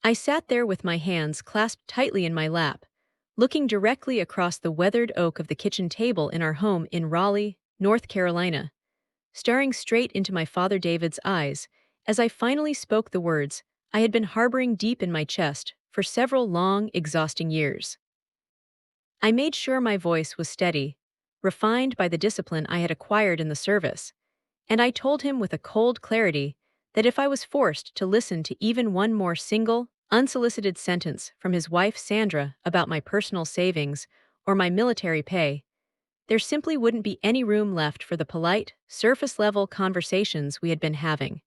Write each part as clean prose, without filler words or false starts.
I sat there with my hands clasped tightly in my lap, looking directly across the weathered oak of the kitchen table in our home in Raleigh, North Carolina, staring straight into my father David's eyes as I finally spoke the words I had been harboring deep in my chest for several long, exhausting years. I made sure my voice was steady, refined by the discipline I had acquired in the service, and I told him with a cold clarity that if I was forced to listen to even one more single, unsolicited sentence from his wife Sandra about my personal savings or my military pay, there simply wouldn't be any room left for the polite, surface-level conversations we had been having.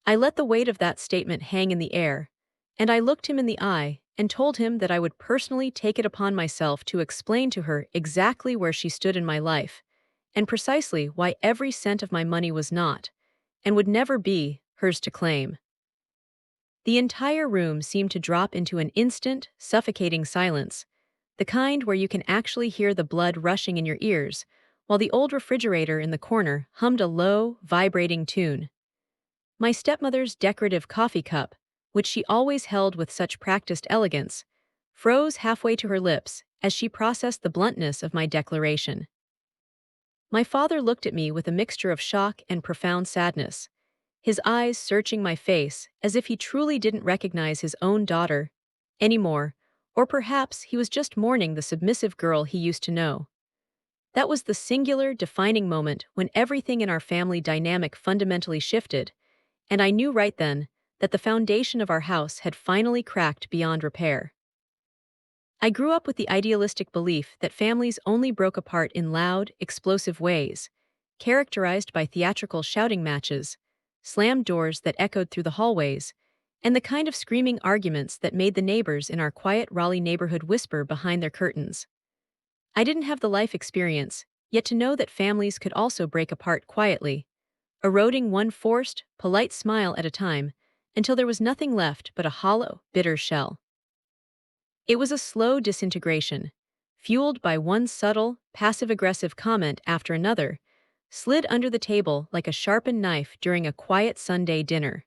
I let the weight of that statement hang in the air, and I looked him in the eye and told him that I would personally take it upon myself to explain to her exactly where she stood in my life, and precisely why every cent of my money was not, and would never be, hers to claim. The entire room seemed to drop into an instant, suffocating silence, the kind where you can actually hear the blood rushing in your ears, while the old refrigerator in the corner hummed a low, vibrating tune. My stepmother's decorative coffee cup, which she always held with such practiced elegance, froze halfway to her lips as she processed the bluntness of my declaration. My father looked at me with a mixture of shock and profound sadness, his eyes searching my face as if he truly didn't recognize his own daughter anymore, or perhaps he was just mourning the submissive girl he used to know. That was the singular, defining moment when everything in our family dynamic fundamentally shifted, and I knew right then that the foundation of our house had finally cracked beyond repair. I grew up with the idealistic belief that families only broke apart in loud, explosive ways, characterized by theatrical shouting matches, slammed doors that echoed through the hallways, and the kind of screaming arguments that made the neighbors in our quiet Raleigh neighborhood whisper behind their curtains. I didn't have the life experience, yet to know that families could also break apart quietly, eroding one forced, polite smile at a time, until there was nothing left but a hollow, bitter shell. It was a slow disintegration, fueled by one subtle, passive-aggressive comment after another, slid under the table like a sharpened knife during a quiet Sunday dinner.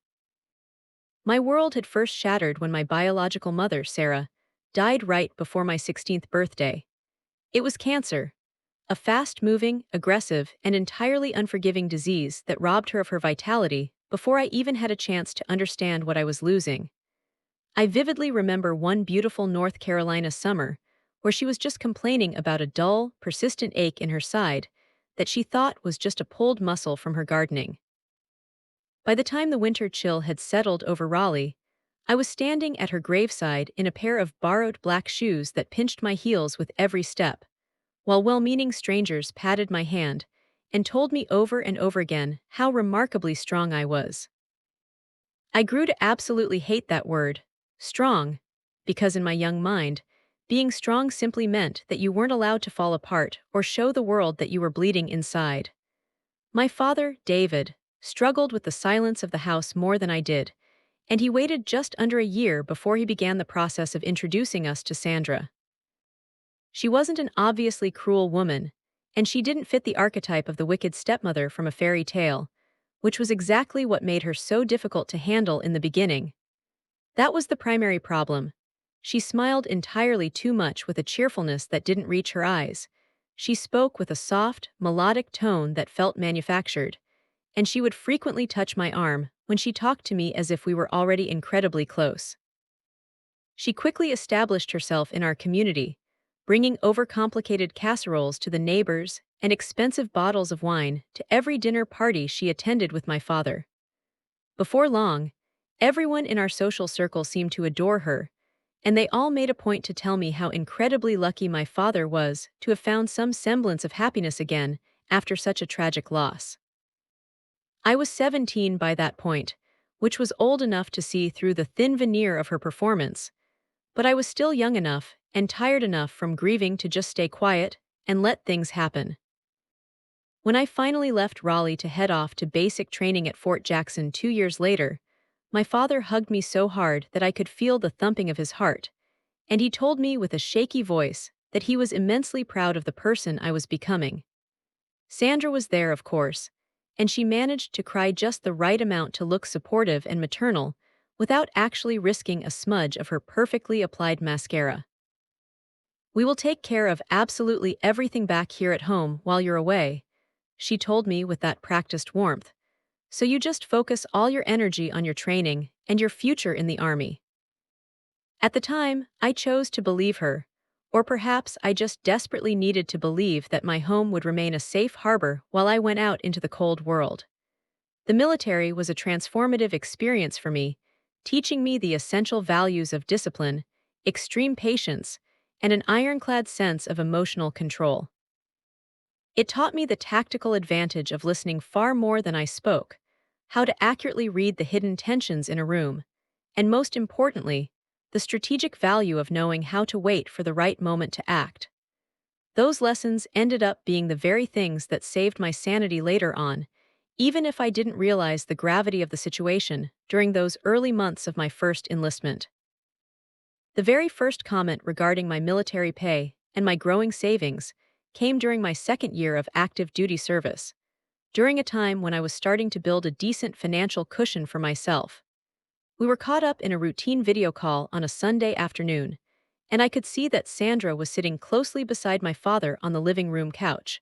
My world had first shattered when my biological mother, Sarah, died right before my 16th birthday. It was cancer, a fast-moving, aggressive, and entirely unforgiving disease that robbed her of her vitality before I even had a chance to understand what I was losing. I vividly remember one beautiful North Carolina summer where she was just complaining about a dull, persistent ache in her side that she thought was just a pulled muscle from her gardening. By the time the winter chill had settled over Raleigh, I was standing at her graveside in a pair of borrowed black shoes that pinched my heels with every step, while well-meaning strangers patted my hand and told me over and over again how remarkably strong I was. I grew to absolutely hate that word, strong, because in my young mind, being strong simply meant that you weren't allowed to fall apart or show the world that you were bleeding inside. My father, David, struggled with the silence of the house more than I did, and he waited just under a year before he began the process of introducing us to Sandra. She wasn't an obviously cruel woman, and she didn't fit the archetype of the wicked stepmother from a fairy tale, which was exactly what made her so difficult to handle in the beginning. That was the primary problem. She smiled entirely too much with a cheerfulness that didn't reach her eyes. She spoke with a soft, melodic tone that felt manufactured, and she would frequently touch my arm when she talked to me as if we were already incredibly close. She quickly established herself in our community, bringing overcomplicated casseroles to the neighbors and expensive bottles of wine to every dinner party she attended with my father. Before long, everyone in our social circle seemed to adore her, and they all made a point to tell me how incredibly lucky my father was to have found some semblance of happiness again after such a tragic loss. I was 17 by that point, which was old enough to see through the thin veneer of her performance, but I was still young enough and tired enough from grieving to just stay quiet and let things happen. When I finally left Raleigh to head off to basic training at Fort Jackson 2 years later, my father hugged me so hard that I could feel the thumping of his heart, and he told me with a shaky voice that he was immensely proud of the person I was becoming. Sandra was there, of course, and she managed to cry just the right amount to look supportive and maternal, without actually risking a smudge of her perfectly applied mascara. "We will take care of absolutely everything back here at home while you're away," she told me with that practiced warmth. "So you just focus all your energy on your training and your future in the army." At the time, I chose to believe her, or perhaps I just desperately needed to believe that my home would remain a safe harbor while I went out into the cold world. The military was a transformative experience for me, teaching me the essential values of discipline, extreme patience, and an ironclad sense of emotional control. It taught me the tactical advantage of listening far more than I spoke, how to accurately read the hidden tensions in a room, and most importantly, the strategic value of knowing how to wait for the right moment to act. Those lessons ended up being the very things that saved my sanity later on, even if I didn't realize the gravity of the situation during those early months of my first enlistment. The very first comment regarding my military pay and my growing savings came during my second year of active duty service, during a time when I was starting to build a decent financial cushion for myself. We were caught up in a routine video call on a Sunday afternoon, and I could see that Sandra was sitting closely beside my father on the living room couch,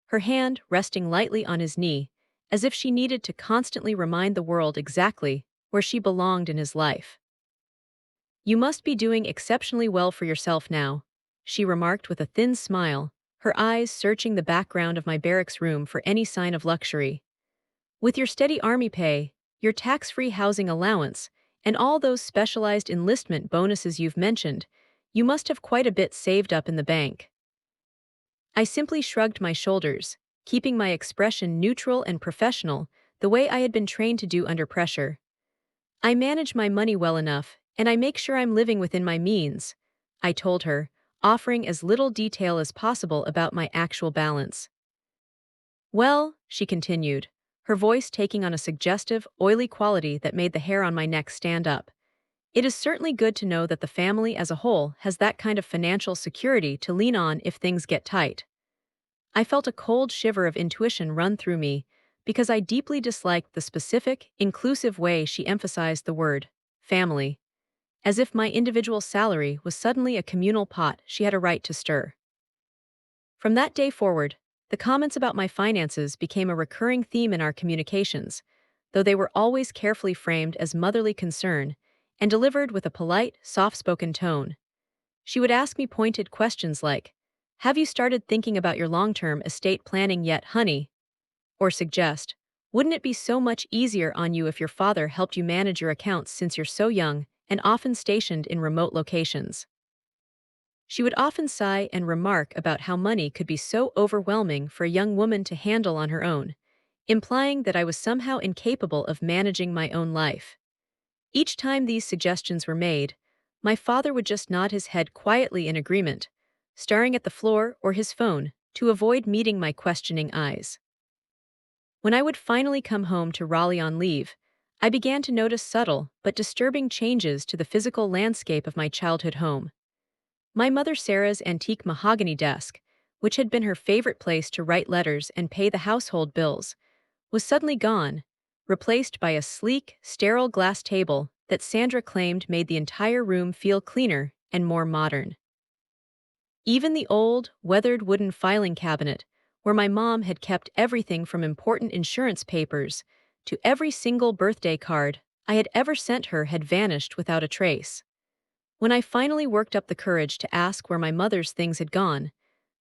her hand resting lightly on his knee, as if she needed to constantly remind the world exactly where she belonged in his life. "You must be doing exceptionally well for yourself now," she remarked with a thin smile, her eyes searching the background of my barracks room for any sign of luxury. "With your steady army pay, your tax-free housing allowance, and all those specialized enlistment bonuses you've mentioned, you must have quite a bit saved up in the bank." I simply shrugged my shoulders, keeping my expression neutral and professional, the way I had been trained to do under pressure. "I manage my money well enough, and I make sure I'm living within my means," I told her, offering as little detail as possible about my actual balance. "Well," she continued, her voice taking on a suggestive, oily quality that made the hair on my neck stand up, "it is certainly good to know that the family as a whole has that kind of financial security to lean on if things get tight." I felt a cold shiver of intuition run through me, because I deeply disliked the specific, inclusive way she emphasized the word family, as if my individual salary was suddenly a communal pot she had a right to stir. From that day forward, the comments about my finances became a recurring theme in our communications, though they were always carefully framed as motherly concern and delivered with a polite, soft-spoken tone. She would ask me pointed questions like, "Have you started thinking about your long-term estate planning yet, honey?" Or suggest, "Wouldn't it be so much easier on you if your father helped you manage your accounts since you're so young and often stationed in remote locations?" She would often sigh and remark about how money could be so overwhelming for a young woman to handle on her own, implying that I was somehow incapable of managing my own life. Each time these suggestions were made, my father would just nod his head quietly in agreement, staring at the floor or his phone to avoid meeting my questioning eyes. When I would finally come home to Raleigh on leave, I began to notice subtle but disturbing changes to the physical landscape of my childhood home. My mother Sarah's antique mahogany desk, which had been her favorite place to write letters and pay the household bills, was suddenly gone, replaced by a sleek, sterile glass table that Sandra claimed made the entire room feel cleaner and more modern. Even the old, weathered wooden filing cabinet, where my mom had kept everything from important insurance papers to every single birthday card I had ever sent her, had vanished without a trace. When I finally worked up the courage to ask where my mother's things had gone,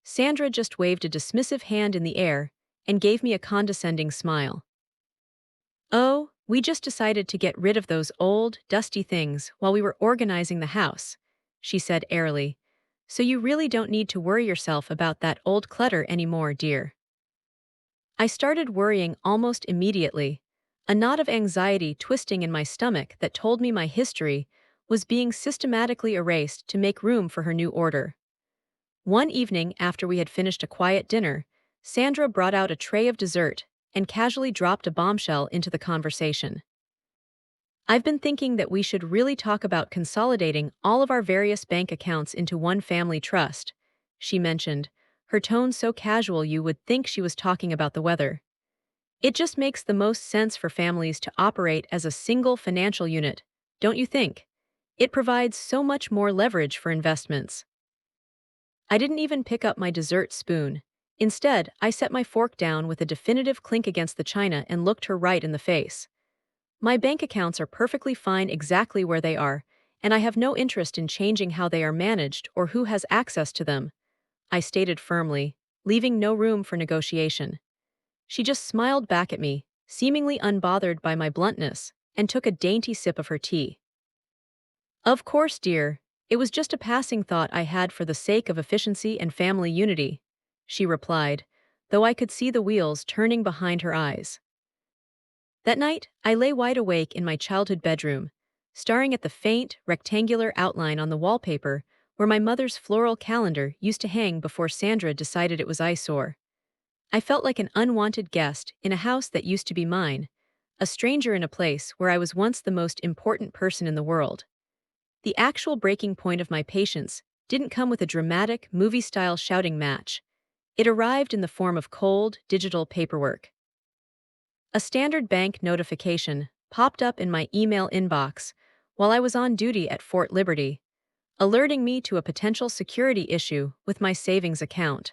Sandra just waved a dismissive hand in the air and gave me a condescending smile. "Oh, we just decided to get rid of those old, dusty things while we were organizing the house," she said airily. "So you really don't need to worry yourself about that old clutter anymore, dear." I started worrying almost immediately, a knot of anxiety twisting in my stomach that told me my history was being systematically erased to make room for her new order. One evening after we had finished a quiet dinner, Sandra brought out a tray of dessert and casually dropped a bombshell into the conversation. "I've been thinking that we should really talk about consolidating all of our various bank accounts into one family trust," she mentioned, her tone so casual you would think she was talking about the weather. "It just makes the most sense for families to operate as a single financial unit, don't you think? It provides so much more leverage for investments. I didn't even pick up my dessert spoon. Instead, I set my fork down with a definitive clink against the china and looked her right in the face. My bank accounts are perfectly fine exactly where they are, and I have no interest in changing how they are managed or who has access to them, I stated firmly, leaving no room for negotiation. She just smiled back at me, seemingly unbothered by my bluntness, and took a dainty sip of her tea. Of course, dear, it was just a passing thought I had for the sake of efficiency and family unity, she replied, though I could see the wheels turning behind her eyes. That night, I lay wide awake in my childhood bedroom, staring at the faint, rectangular outline on the wallpaper where my mother's floral calendar used to hang before Sandra decided it was eyesore. I felt like an unwanted guest in a house that used to be mine, a stranger in a place where I was once the most important person in the world. The actual breaking point of my patience didn't come with a dramatic, movie-style shouting match. It arrived in the form of cold, digital paperwork. A standard bank notification popped up in my email inbox while I was on duty at Fort Liberty, alerting me to a potential security issue with my savings account.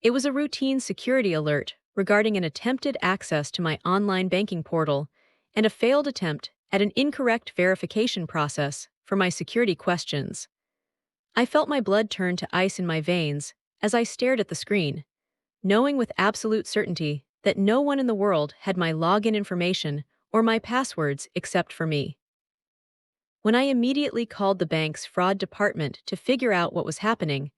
It was a routine security alert regarding an attempted access to my online banking portal and a failed attempt at an incorrect verification process for my security questions. I felt my blood turn to ice in my veins as I stared at the screen, knowing with absolute certainty that no one in the world had my login information or my passwords except for me. When I immediately called the bank's fraud department to figure out what was happening,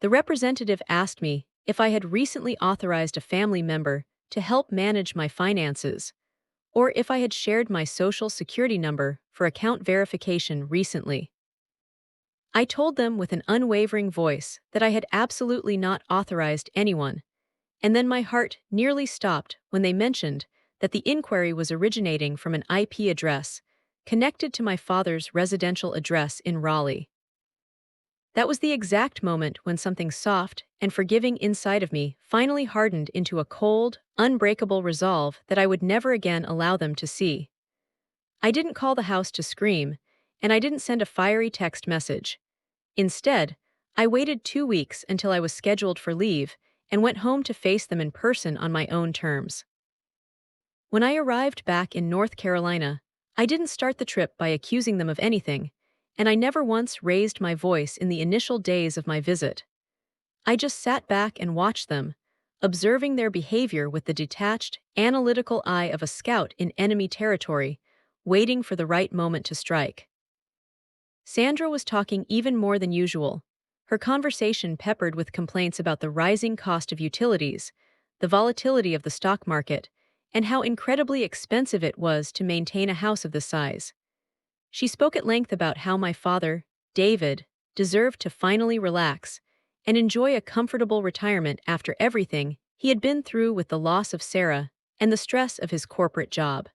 the representative asked me if I had recently authorized a family member to help manage my finances, or if I had shared my social security number for account verification recently. I told them with an unwavering voice that I had absolutely not authorized anyone, and then my heart nearly stopped when they mentioned that the inquiry was originating from an IP address connected to my father's residential address in Raleigh. That was the exact moment when something soft and forgiving inside of me finally hardened into a cold, unbreakable resolve that I would never again allow them to see. I didn't call the house to scream, and I didn't send a fiery text message. Instead, I waited 2 weeks until I was scheduled for leave and went home to face them in person on my own terms. When I arrived back in North Carolina, I didn't start the trip by accusing them of anything, and I never once raised my voice in the initial days of my visit. I just sat back and watched them, observing their behavior with the detached, analytical eye of a scout in enemy territory, waiting for the right moment to strike. Sandra was talking even more than usual, her conversation peppered with complaints about the rising cost of utilities, the volatility of the stock market, and how incredibly expensive it was to maintain a house of this size. She spoke at length about how my father, David, deserved to finally relax and enjoy a comfortable retirement after everything he had been through with the loss of Sarah and the stress of his corporate job.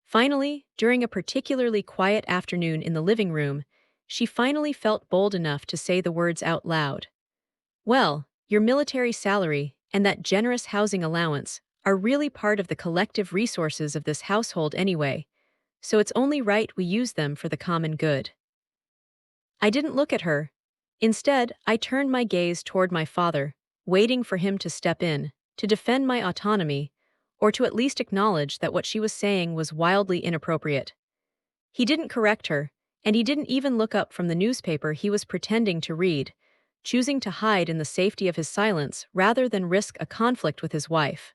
Finally, during a particularly quiet afternoon in the living room, she finally felt bold enough to say the words out loud. Well, your military salary and that generous housing allowance are really part of the collective resources of this household anyway, so it's only right we use them for the common good. I didn't look at her. Instead, I turned my gaze toward my father, waiting for him to step in, to defend my autonomy, or to at least acknowledge that what she was saying was wildly inappropriate. He didn't correct her, and he didn't even look up from the newspaper he was pretending to read, choosing to hide in the safety of his silence rather than risk a conflict with his wife.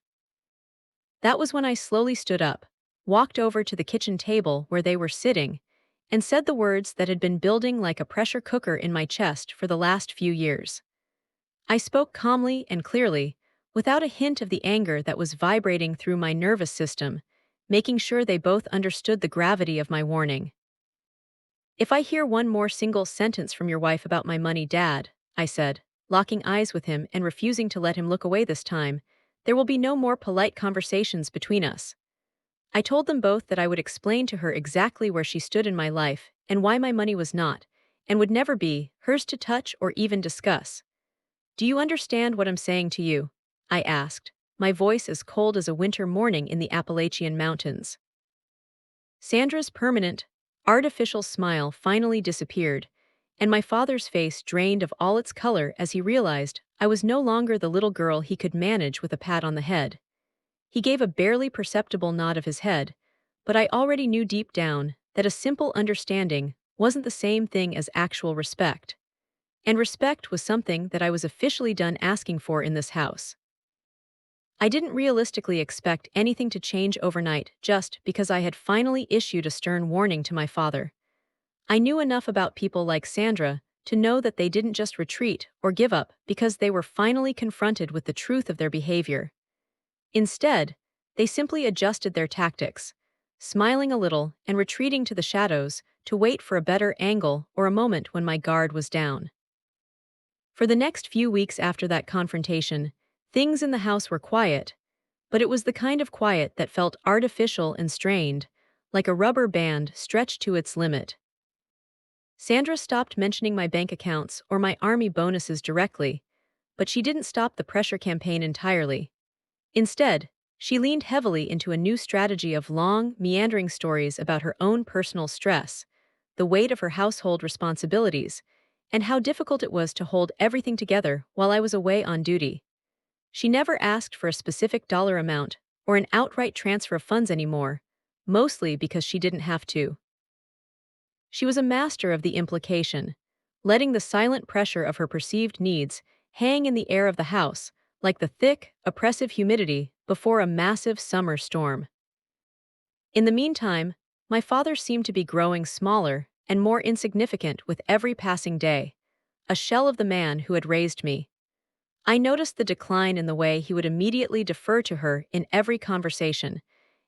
That was when I slowly stood up, walked over to the kitchen table where they were sitting, and said the words that had been building like a pressure cooker in my chest for the last few years. I spoke calmly and clearly, without a hint of the anger that was vibrating through my nervous system, making sure they both understood the gravity of my warning. If I hear one more single sentence from your wife about my money, Dad, I said, locking eyes with him and refusing to let him look away this time, there will be no more polite conversations between us. I told them both that I would explain to her exactly where she stood in my life and why my money was not, and would never be, hers to touch or even discuss. Do you understand what I'm saying to you? I asked, my voice as cold as a winter morning in the Appalachian Mountains. Sandra's permanent, artificial smile finally disappeared, and my father's face drained of all its color as he realized I was no longer the little girl he could manage with a pat on the head. He gave a barely perceptible nod of his head, but I already knew deep down that a simple understanding wasn't the same thing as actual respect. And respect was something that I was officially done asking for in this house. I didn't realistically expect anything to change overnight just because I had finally issued a stern warning to my father. I knew enough about people like Sandra to know that they didn't just retreat or give up because they were finally confronted with the truth of their behavior. Instead, they simply adjusted their tactics, smiling a little and retreating to the shadows to wait for a better angle or a moment when my guard was down. For the next few weeks after that confrontation, things in the house were quiet, but it was the kind of quiet that felt artificial and strained, like a rubber band stretched to its limit. Sandra stopped mentioning my bank accounts or my army bonuses directly, but she didn't stop the pressure campaign entirely. Instead, she leaned heavily into a new strategy of long, meandering stories about her own personal stress, the weight of her household responsibilities, and how difficult it was to hold everything together while I was away on duty. She never asked for a specific dollar amount or an outright transfer of funds anymore, mostly because she didn't have to. She was a master of the implication, letting the silent pressure of her perceived needs hang in the air of the house, like the thick, oppressive humidity before a massive summer storm. In the meantime, my father seemed to be growing smaller and more insignificant with every passing day, a shell of the man who had raised me. I noticed the decline in the way he would immediately defer to her in every conversation,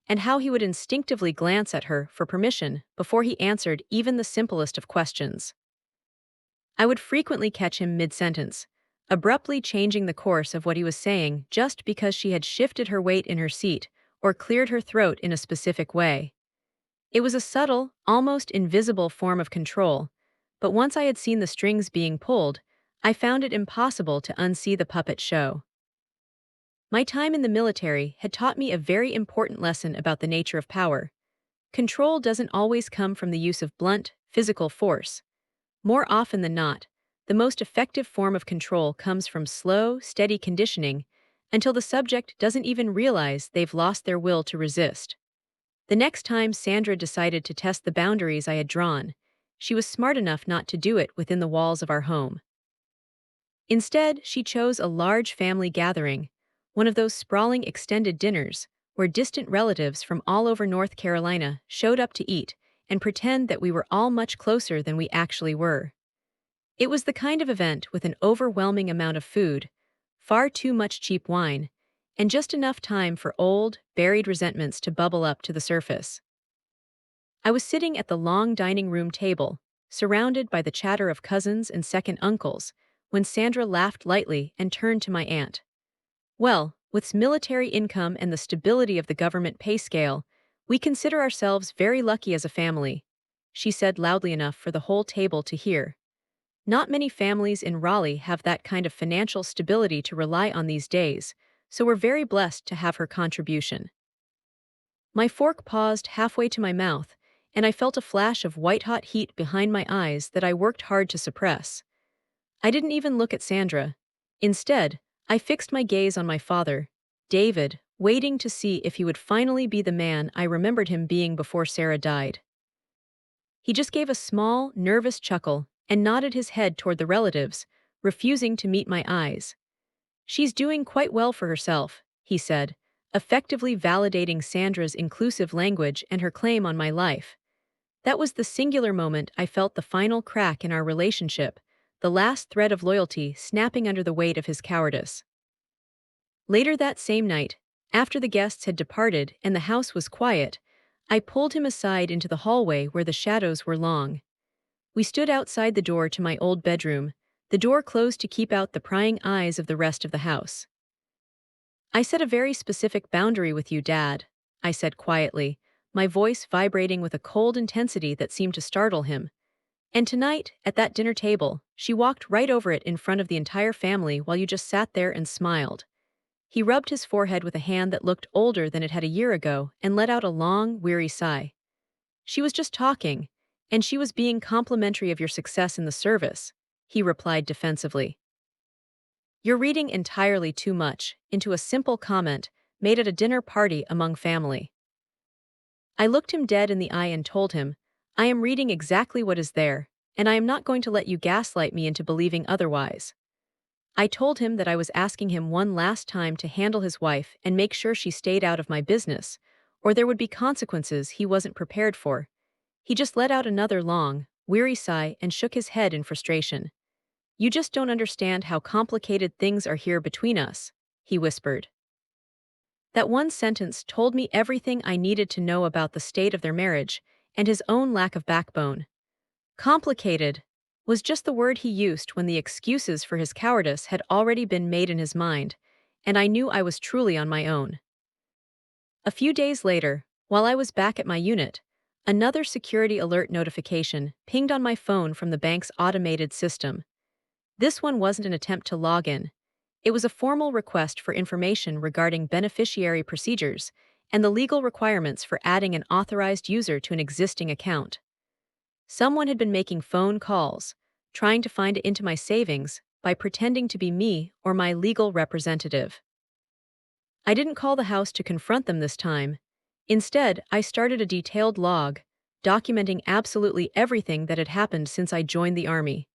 and how he would instinctively glance at her for permission before he answered even the simplest of questions. I would frequently catch him mid-sentence, abruptly changing the course of what he was saying just because she had shifted her weight in her seat or cleared her throat in a specific way. It was a subtle, almost invisible form of control, but once I had seen the strings being pulled, I found it impossible to unsee the puppet show. My time in the military had taught me a very important lesson about the nature of power. Control doesn't always come from the use of blunt, physical force. More often than not, the most effective form of control comes from slow, steady conditioning until the subject doesn't even realize they've lost their will to resist. The next time Sandra decided to test the boundaries I had drawn, she was smart enough not to do it within the walls of our home. Instead, she chose a large family gathering, one of those sprawling extended dinners where distant relatives from all over North Carolina showed up to eat and pretend that we were all much closer than we actually were. It was the kind of event with an overwhelming amount of food, far too much cheap wine, and just enough time for old, buried resentments to bubble up to the surface. I was sitting at the long dining room table, surrounded by the chatter of cousins and second uncles, when Sandra laughed lightly and turned to my aunt. "Well, with military income and the stability of the government pay scale, we consider ourselves very lucky as a family," she said loudly enough for the whole table to hear. "Not many families in Raleigh have that kind of financial stability to rely on these days, so we're very blessed to have her contribution." My fork paused halfway to my mouth, and I felt a flash of white-hot heat behind my eyes that I worked hard to suppress. I didn't even look at Sandra. Instead, I fixed my gaze on my father, David, waiting to see if he would finally be the man I remembered him being before Sarah died. He just gave a small, nervous chuckle and nodded his head toward the relatives, refusing to meet my eyes. "She's doing quite well for herself," he said, effectively validating Sandra's inclusive language and her claim on my life. That was the singular moment I felt the final crack in our relationship, the last thread of loyalty snapping under the weight of his cowardice. Later that same night, after the guests had departed and the house was quiet, I pulled him aside into the hallway where the shadows were long. We stood outside the door to my old bedroom, the door closed to keep out the prying eyes of the rest of the house. "I set a very specific boundary with you, Dad," I said quietly, my voice vibrating with a cold intensity that seemed to startle him. "And tonight, at that dinner table, she walked right over it in front of the entire family while you just sat there and smiled." He rubbed his forehead with a hand that looked older than it had a year ago and let out a long, weary sigh. She was just talking, and she was being complimentary of your success in the service, he replied defensively. You're reading entirely too much into a simple comment made at a dinner party among family. I looked him dead in the eye and told him, I am reading exactly what is there, and I am not going to let you gaslight me into believing otherwise. I told him that I was asking him one last time to handle his wife and make sure she stayed out of my business, or there would be consequences he wasn't prepared for. He just let out another long, weary sigh and shook his head in frustration. You just don't understand how complicated things are here between us, he whispered. That one sentence told me everything I needed to know about the state of their marriage and his own lack of backbone. Complicated was just the word he used when the excuses for his cowardice had already been made in his mind, and I knew I was truly on my own. A few days later, while I was back at my unit, another security alert notification pinged on my phone from the bank's automated system. This one wasn't an attempt to log in. It was a formal request for information regarding beneficiary procedures and the legal requirements for adding an authorized user to an existing account. Someone had been making phone calls, trying to find into my savings by pretending to be me or my legal representative. I didn't call the house to confront them this time. Instead, I started a detailed log, documenting absolutely everything that had happened since I joined the Army.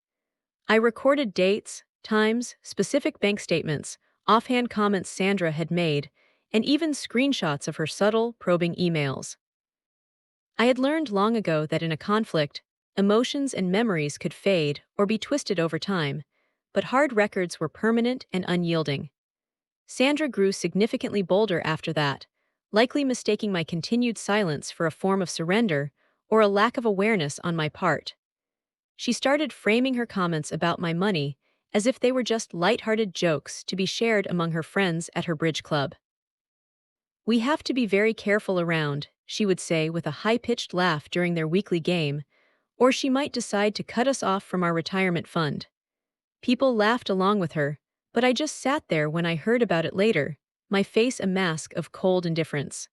I recorded dates, times, specific bank statements, offhand comments Sandra had made, and even screenshots of her subtle, probing emails. I had learned long ago that in a conflict, emotions and memories could fade or be twisted over time, but hard records were permanent and unyielding. Sandra grew significantly bolder after that, likely mistaking my continued silence for a form of surrender or a lack of awareness on my part. She started framing her comments about my money as if they were just light-hearted jokes to be shared among her friends at her bridge club. We have to be very careful around, she would say with a high-pitched laugh during their weekly game, or she might decide to cut us off from our retirement fund. People laughed along with her, but I just sat there when I heard about it later, my face a mask of cold indifference.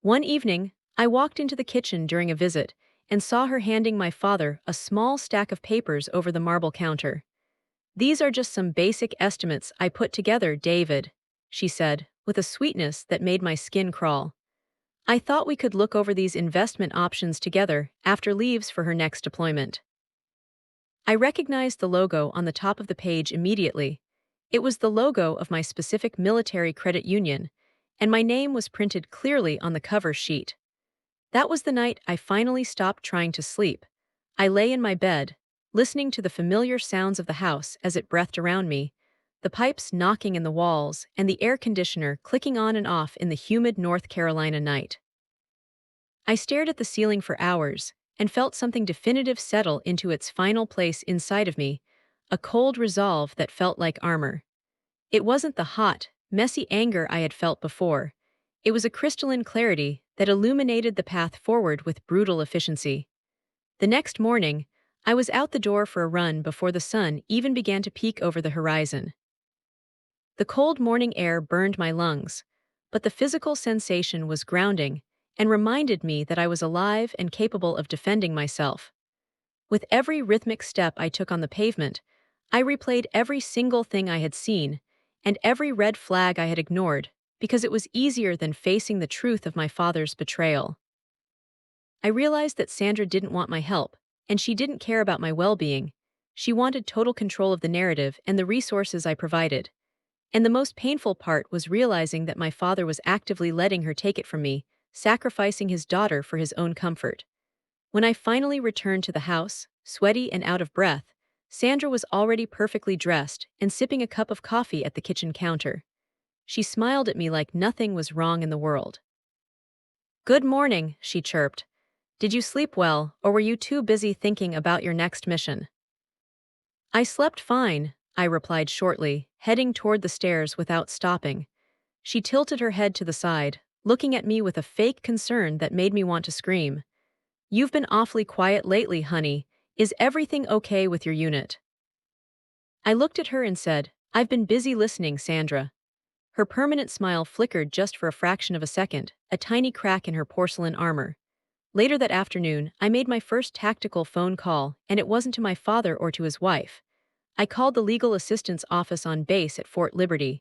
One evening, I walked into the kitchen during a visit and saw her handing my father a small stack of papers over the marble counter. These are just some basic estimates I put together, David, she said, with a sweetness that made my skin crawl. I thought we could look over these investment options together after leaves for her next deployment. I recognized the logo on the top of the page immediately. It was the logo of my specific military credit union, and my name was printed clearly on the cover sheet. That was the night I finally stopped trying to sleep. I lay in my bed, listening to the familiar sounds of the house as it breathed around me, the pipes knocking in the walls and the air conditioner clicking on and off in the humid North Carolina night. I stared at the ceiling for hours and felt something definitive settle into its final place inside of me, a cold resolve that felt like armor. It wasn't the hot, messy anger I had felt before. It was a crystalline clarity that illuminated the path forward with brutal efficiency. The next morning, I was out the door for a run before the sun even began to peek over the horizon. The cold morning air burned my lungs, but the physical sensation was grounding and reminded me that I was alive and capable of defending myself. With every rhythmic step I took on the pavement, I replayed every single thing I had seen and every red flag I had ignored, because it was easier than facing the truth of my father's betrayal. I realized that Sandra didn't want my help, and she didn't care about my well-being. She wanted total control of the narrative and the resources I provided. And the most painful part was realizing that my father was actively letting her take it from me, sacrificing his daughter for his own comfort. When I finally returned to the house, sweaty and out of breath, Sandra was already perfectly dressed and sipping a cup of coffee at the kitchen counter. She smiled at me like nothing was wrong in the world. "Good morning," she chirped. "Did you sleep well, or were you too busy thinking about your next mission?" "I slept fine," I replied shortly, heading toward the stairs without stopping. She tilted her head to the side, looking at me with a fake concern that made me want to scream. "You've been awfully quiet lately, honey. Is everything okay with your unit?" I looked at her and said, "I've been busy listening, Sandra." Her permanent smile flickered just for a fraction of a second, a tiny crack in her porcelain armor. Later that afternoon, I made my first tactical phone call, and it wasn't to my father or to his wife. I called the legal assistance office on base at Fort Liberty.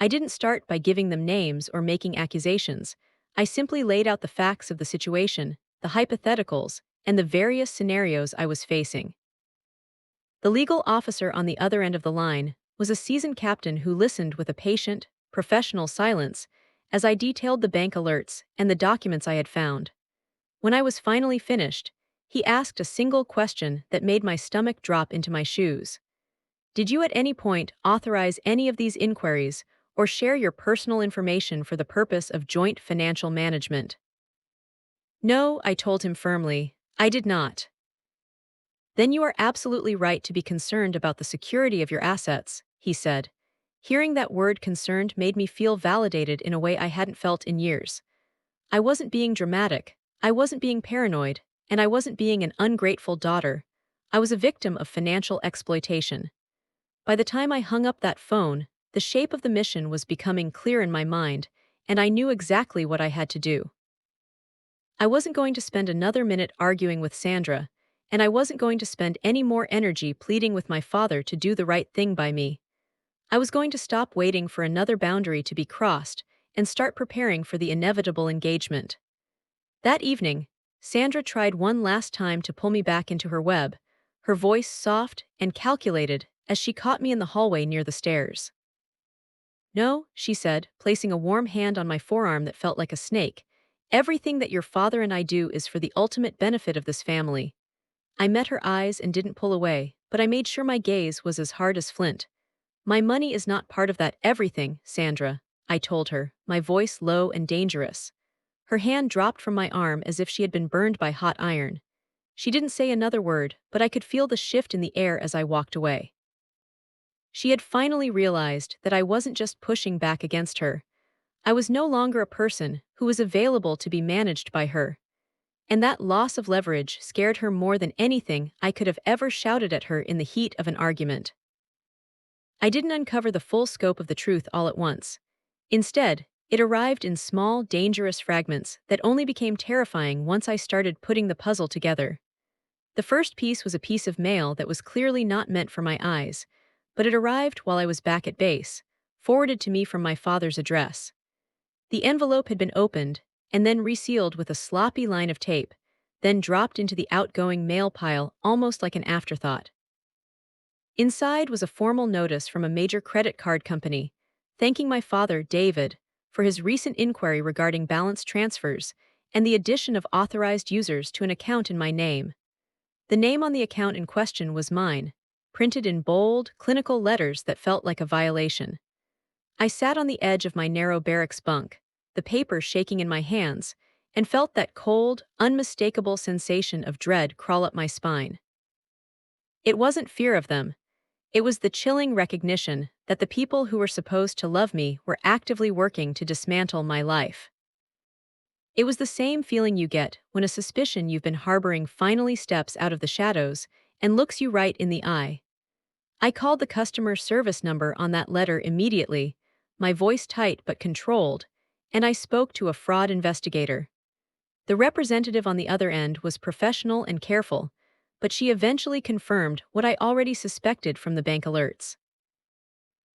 I didn't start by giving them names or making accusations. I simply laid out the facts of the situation, the hypotheticals, and the various scenarios I was facing. The legal officer on the other end of the line was a seasoned captain who listened with a patient, professional silence as I detailed the bank alerts and the documents I had found. When I was finally finished, he asked a single question that made my stomach drop into my shoes. Did you at any point authorize any of these inquiries or share your personal information for the purpose of joint financial management? No, I told him firmly. I did not. Then you are absolutely right to be concerned about the security of your assets, he said. Hearing that word concerned made me feel validated in a way I hadn't felt in years. I wasn't being dramatic, I wasn't being paranoid, and I wasn't being an ungrateful daughter. I was a victim of financial exploitation. By the time I hung up that phone, the shape of the mission was becoming clear in my mind, and I knew exactly what I had to do. I wasn't going to spend another minute arguing with Sandra, and I wasn't going to spend any more energy pleading with my father to do the right thing by me. I was going to stop waiting for another boundary to be crossed and start preparing for the inevitable engagement. That evening, Sandra tried one last time to pull me back into her web, her voice soft and calculated as she caught me in the hallway near the stairs. No, she said, placing a warm hand on my forearm that felt like a snake. Everything that your father and I do is for the ultimate benefit of this family. I met her eyes and didn't pull away, but I made sure my gaze was as hard as flint. My money is not part of that everything, Sandra, I told her, my voice low and dangerous. Her hand dropped from my arm as if she had been burned by hot iron. She didn't say another word, but I could feel the shift in the air as I walked away. She had finally realized that I wasn't just pushing back against her. I was no longer a person who was available to be managed by her. And that loss of leverage scared her more than anything I could have ever shouted at her in the heat of an argument. I didn't uncover the full scope of the truth all at once. Instead, it arrived in small, dangerous fragments that only became terrifying once I started putting the puzzle together. The first piece was a piece of mail that was clearly not meant for my eyes, but it arrived while I was back at base, forwarded to me from my father's address. The envelope had been opened, and then resealed with a sloppy line of tape, then dropped into the outgoing mail pile almost like an afterthought. Inside was a formal notice from a major credit card company, thanking my father, David, for his recent inquiry regarding balance transfers and the addition of authorized users to an account in my name. The name on the account in question was mine, printed in bold, clinical letters that felt like a violation. I sat on the edge of my narrow barracks bunk, the paper shaking in my hands, and felt that cold, unmistakable sensation of dread crawl up my spine. It wasn't fear of them. It was the chilling recognition that the people who were supposed to love me were actively working to dismantle my life. It was the same feeling you get when a suspicion you've been harboring finally steps out of the shadows and looks you right in the eye. I called the customer service number on that letter immediately, my voice tight but controlled, and I spoke to a fraud investigator. The representative on the other end was professional and careful, but she eventually confirmed what I already suspected from the bank alerts.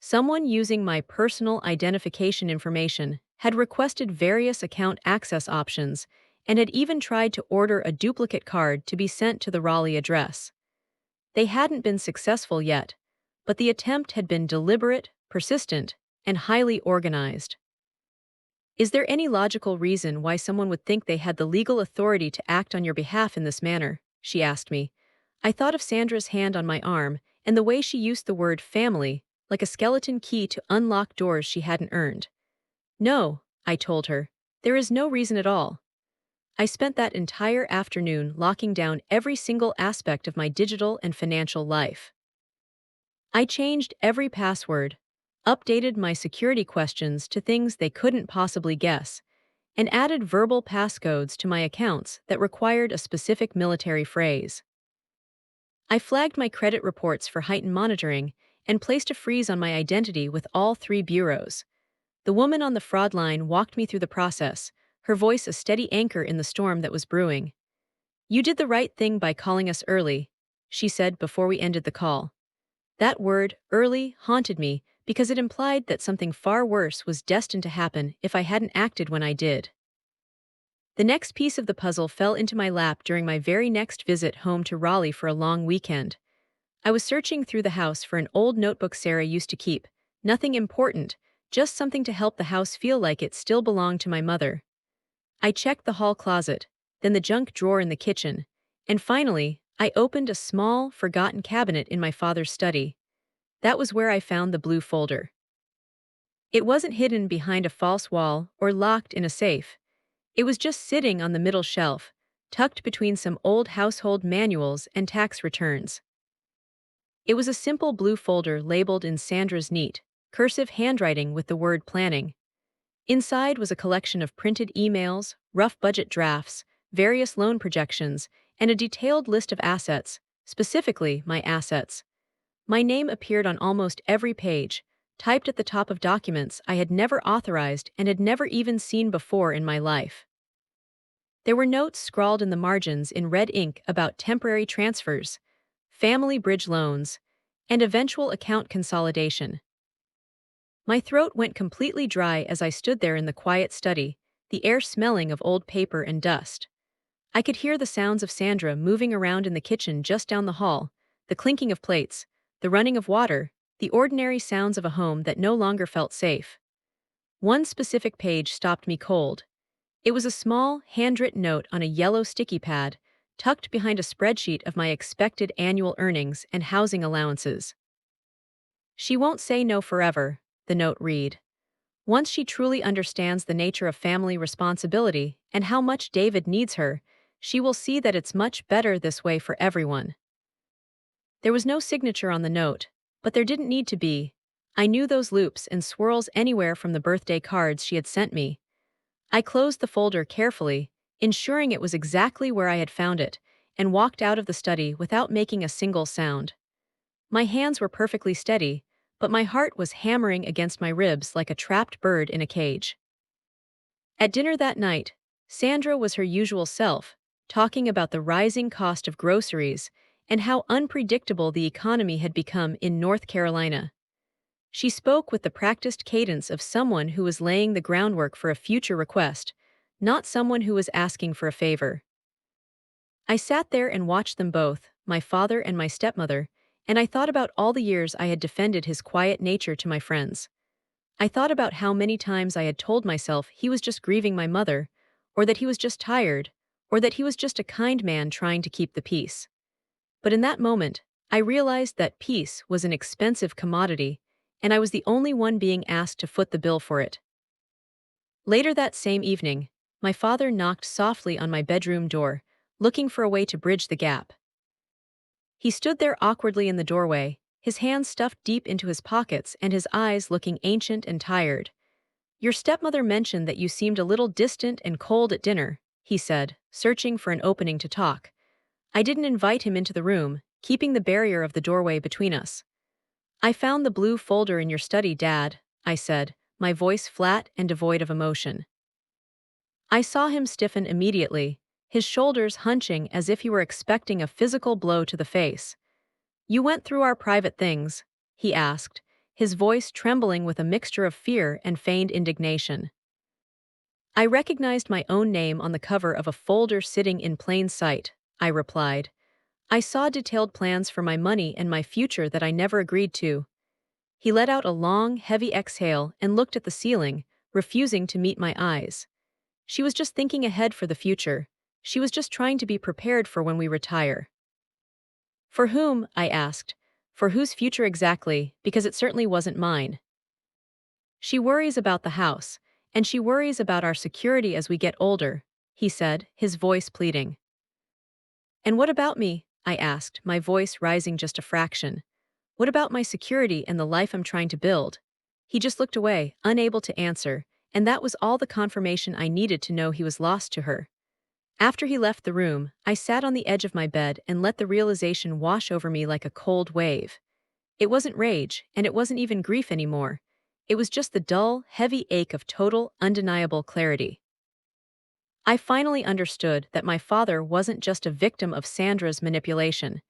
Someone using my personal identification information had requested various account access options and had even tried to order a duplicate card to be sent to the Raleigh address. They hadn't been successful yet, but the attempt had been deliberate, persistent, and highly organized. Is there any logical reason why someone would think they had the legal authority to act on your behalf in this manner? She asked me. I thought of Sandra's hand on my arm and the way she used the word family like a skeleton key to unlock doors she hadn't earned. No, I told her, there is no reason at all. I spent that entire afternoon locking down every single aspect of my digital and financial life. I changed every password, updated my security questions to things they couldn't possibly guess, and added verbal passcodes to my accounts that required a specific military phrase. I flagged my credit reports for heightened monitoring and placed a freeze on my identity with all 3 bureaus. The woman on the fraud line walked me through the process, her voice a steady anchor in the storm that was brewing. "You did the right thing by calling us early," she said before we ended the call. That word, early, haunted me because it implied that something far worse was destined to happen if I hadn't acted when I did. The next piece of the puzzle fell into my lap during my very next visit home to Raleigh for a long weekend. I was searching through the house for an old notebook Sarah used to keep. Nothing important, just something to help the house feel like it still belonged to my mother. I checked the hall closet, then the junk drawer in the kitchen, and finally, I opened a small, forgotten cabinet in my father's study. That was where I found the blue folder. It wasn't hidden behind a false wall or locked in a safe. It was just sitting on the middle shelf, tucked between some old household manuals and tax returns. It was a simple blue folder labeled in Sandra's neat, cursive handwriting with the word planning. Inside was a collection of printed emails, rough budget drafts, various loan projections, and a detailed list of assets, specifically my assets. My name appeared on almost every page, typed at the top of documents I had never authorized and had never even seen before in my life. There were notes scrawled in the margins in red ink about temporary transfers, family bridge loans, and eventual account consolidation. My throat went completely dry as I stood there in the quiet study, the air smelling of old paper and dust. I could hear the sounds of Sandra moving around in the kitchen just down the hall, the clinking of plates, the running of water, the ordinary sounds of a home that no longer felt safe. One specific page stopped me cold. It was a small, handwritten note on a yellow sticky pad, tucked behind a spreadsheet of my expected annual earnings and housing allowances. "She won't say no forever," the note read. "Once she truly understands the nature of family responsibility and how much David needs her, she will see that it's much better this way for everyone." There was no signature on the note, but there didn't need to be. I knew those loops and swirls anywhere from the birthday cards she had sent me. I closed the folder carefully, ensuring it was exactly where I had found it, and walked out of the study without making a single sound. My hands were perfectly steady, but my heart was hammering against my ribs like a trapped bird in a cage. At dinner that night, Sandra was her usual self, talking about the rising cost of groceries and how unpredictable the economy had become in North Carolina. She spoke with the practiced cadence of someone who was laying the groundwork for a future request, not someone who was asking for a favor. I sat there and watched them both, my father and my stepmother, and I thought about all the years I had defended his quiet nature to my friends. I thought about how many times I had told myself he was just grieving my mother, or that he was just tired, or that he was just a kind man trying to keep the peace. But in that moment, I realized that peace was an expensive commodity, and I was the only one being asked to foot the bill for it. Later that same evening, my father knocked softly on my bedroom door, looking for a way to bridge the gap. He stood there awkwardly in the doorway, his hands stuffed deep into his pockets and his eyes looking ancient and tired. "Your stepmother mentioned that you seemed a little distant and cold at dinner," he said, searching for an opening to talk. I didn't invite him into the room, keeping the barrier of the doorway between us. "I found the blue folder in your study, Dad," I said, my voice flat and devoid of emotion. I saw him stiffen immediately, his shoulders hunching as if he were expecting a physical blow to the face. "You went through our private things?" he asked, his voice trembling with a mixture of fear and feigned indignation. "I recognized my own name on the cover of a folder sitting in plain sight," I replied. "I saw detailed plans for my money and my future that I never agreed to." He let out a long, heavy exhale and looked at the ceiling, refusing to meet my eyes. She was just thinking ahead for the future. She was just trying to be prepared for when we retire. "For whom?" I asked. "For whose future exactly, because it certainly wasn't mine." "She worries about the house, and she worries about our security as we get older," he said, his voice pleading. "And what about me?" I asked, my voice rising just a fraction. "What about my security and the life I'm trying to build?" He just looked away, unable to answer, and that was all the confirmation I needed to know he was lost to her. After he left the room, I sat on the edge of my bed and let the realization wash over me like a cold wave. It wasn't rage, and it wasn't even grief anymore. It was just the dull, heavy ache of total, undeniable clarity. I finally understood that my father wasn't just a victim of Sandra's manipulation.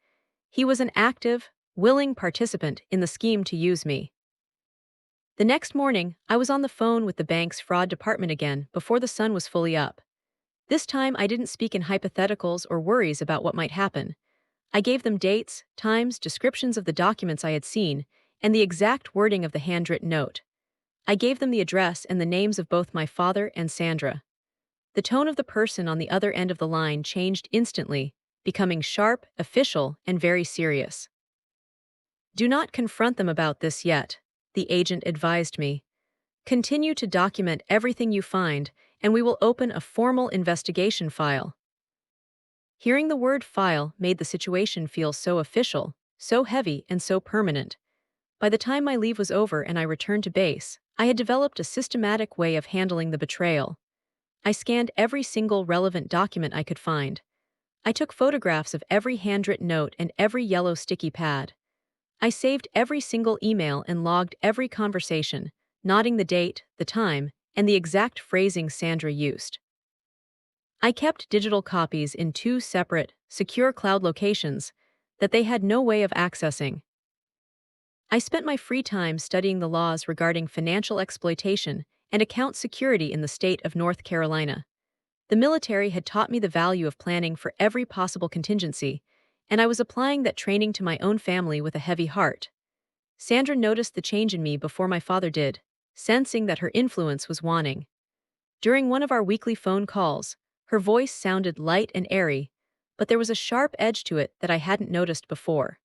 He was an active, willing participant in the scheme to use me. The next morning, I was on the phone with the bank's fraud department again before the sun was fully up. This time, I didn't speak in hypotheticals or worries about what might happen. I gave them dates, times, descriptions of the documents I had seen, and the exact wording of the handwritten note. I gave them the address and the names of both my father and Sandra. The tone of the person on the other end of the line changed instantly, becoming sharp, official, and very serious. "Do not confront them about this yet," the agent advised me. "Continue to document everything you find, and we will open a formal investigation file." Hearing the word file made the situation feel so official, so heavy, and so permanent. By the time my leave was over and I returned to base, I had developed a systematic way of handling the betrayal. I scanned every single relevant document I could find. I took photographs of every handwritten note and every yellow sticky pad. I saved every single email and logged every conversation, noting the date, the time, and the exact phrasing Sandra used. I kept digital copies in two separate, secure cloud locations that they had no way of accessing. I spent my free time studying the laws regarding financial exploitation and account security in the state of North Carolina. The military had taught me the value of planning for every possible contingency, and I was applying that training to my own family with a heavy heart. Sandra noticed the change in me before my father did, sensing that her influence was waning. During one of our weekly phone calls, her voice sounded light and airy, but there was a sharp edge to it that I hadn't noticed before.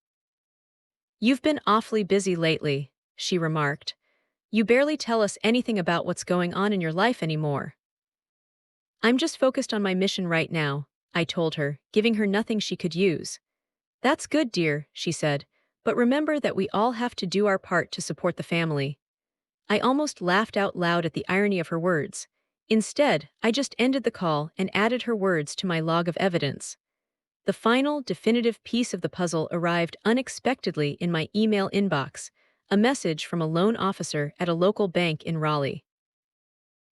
"You've been awfully busy lately," she remarked. "You barely tell us anything about what's going on in your life anymore." "I'm just focused on my mission right now," I told her, giving her nothing she could use. "That's good, dear," she said, "but remember that we all have to do our part to support the family." I almost laughed out loud at the irony of her words. Instead, I just ended the call and added her words to my log of evidence. The final, definitive piece of the puzzle arrived unexpectedly in my email inbox, a message from a loan officer at a local bank in Raleigh.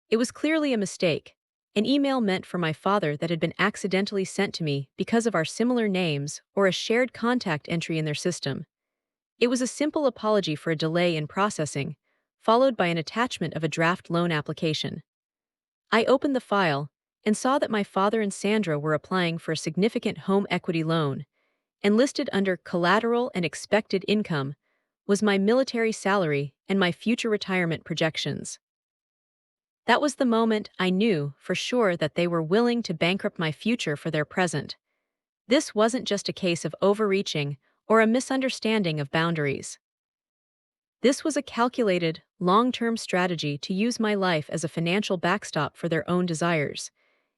It was clearly a mistake, an email meant for my father that had been accidentally sent to me because of our similar names or a shared contact entry in their system. It was a simple apology for a delay in processing, followed by an attachment of a draft loan application. I opened the file and saw that my father and Sandra were applying for a significant home equity loan, and listed under collateral and expected income was my military salary and my future retirement projections. That was the moment I knew for sure that they were willing to bankrupt my future for their present. This wasn't just a case of overreaching or a misunderstanding of boundaries. This was a calculated, long-term strategy to use my life as a financial backstop for their own desires,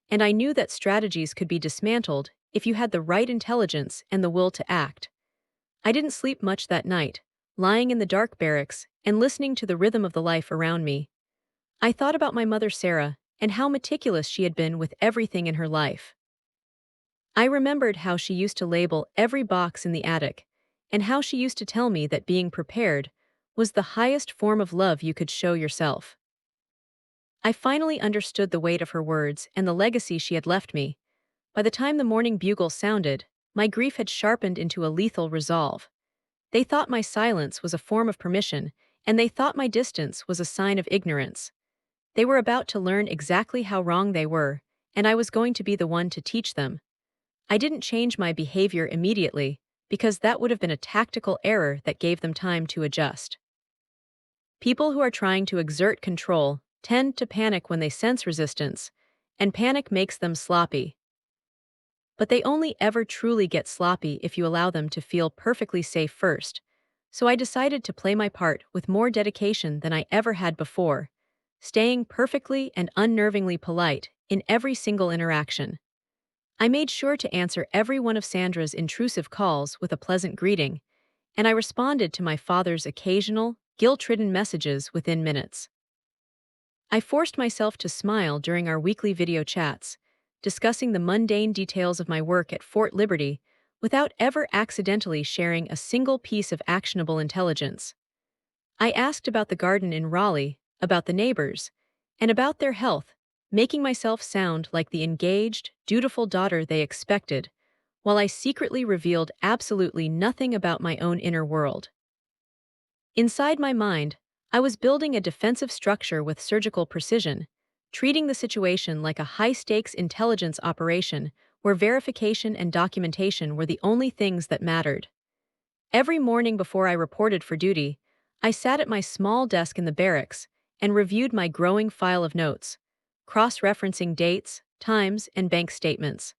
and I knew that strategies could be dismantled if you had the right intelligence and the will to act. I didn't sleep much that night, lying in the dark barracks and listening to the rhythm of the life around me. I thought about my mother Sarah and how meticulous she had been with everything in her life. I remembered how she used to label every box in the attic, and how she used to tell me that being prepared was the highest form of love you could show yourself. I finally understood the weight of her words and the legacy she had left me. By the time the morning bugle sounded, my grief had sharpened into a lethal resolve. They thought my silence was a form of permission, and they thought my distance was a sign of ignorance. They were about to learn exactly how wrong they were, and I was going to be the one to teach them. I didn't change my behavior immediately, because that would have been a tactical error that gave them time to adjust. People who are trying to exert control tend to panic when they sense resistance, and panic makes them sloppy. But they only ever truly get sloppy if you allow them to feel perfectly safe first, so I decided to play my part with more dedication than I ever had before, staying perfectly and unnervingly polite in every single interaction. I made sure to answer every one of Sandra's intrusive calls with a pleasant greeting, and I responded to my father's occasional, guilt-ridden messages within minutes. I forced myself to smile during our weekly video chats, discussing the mundane details of my work at Fort Liberty without ever accidentally sharing a single piece of actionable intelligence. I asked about the garden in Raleigh, about the neighbors, and about their health, making myself sound like the engaged, dutiful daughter they expected, while I secretly revealed absolutely nothing about my own inner world. Inside my mind, I was building a defensive structure with surgical precision, treating the situation like a high-stakes intelligence operation where verification and documentation were the only things that mattered. Every morning before I reported for duty, I sat at my small desk in the barracks and reviewed my growing file of notes, cross-referencing dates, times, and bank statements.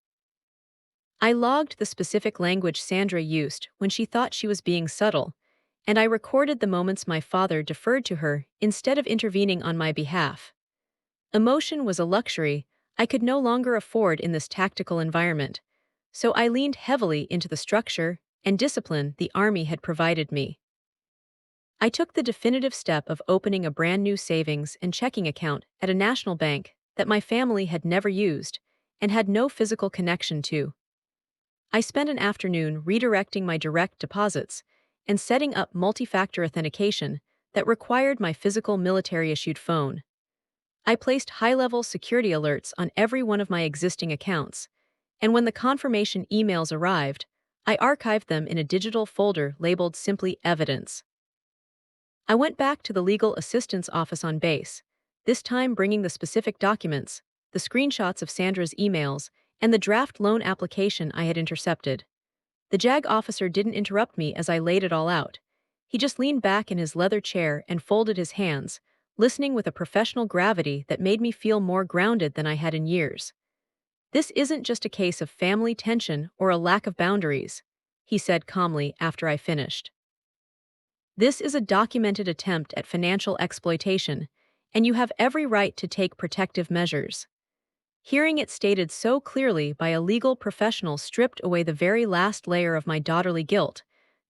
I logged the specific language Sandra used when she thought she was being subtle, and I recorded the moments my father deferred to her instead of intervening on my behalf. Emotion was a luxury I could no longer afford in this tactical environment, so I leaned heavily into the structure and discipline the Army had provided me. I took the definitive step of opening a brand new savings and checking account at a national bank that my family had never used and had no physical connection to. I spent an afternoon redirecting my direct deposits and setting up multi-factor authentication that required my physical military-issued phone. I placed high-level security alerts on every one of my existing accounts, and when the confirmation emails arrived, I archived them in a digital folder labeled simply Evidence. I went back to the legal assistance office on base, this time bringing the specific documents, the screenshots of Sandra's emails, and the draft loan application I had intercepted. The JAG officer didn't interrupt me as I laid it all out. He just leaned back in his leather chair and folded his hands, listening with a professional gravity that made me feel more grounded than I had in years. "This isn't just a case of family tension or a lack of boundaries," he said calmly after I finished. "This is a documented attempt at financial exploitation, and you have every right to take protective measures." Hearing it stated so clearly by a legal professional stripped away the very last layer of my daughterly guilt,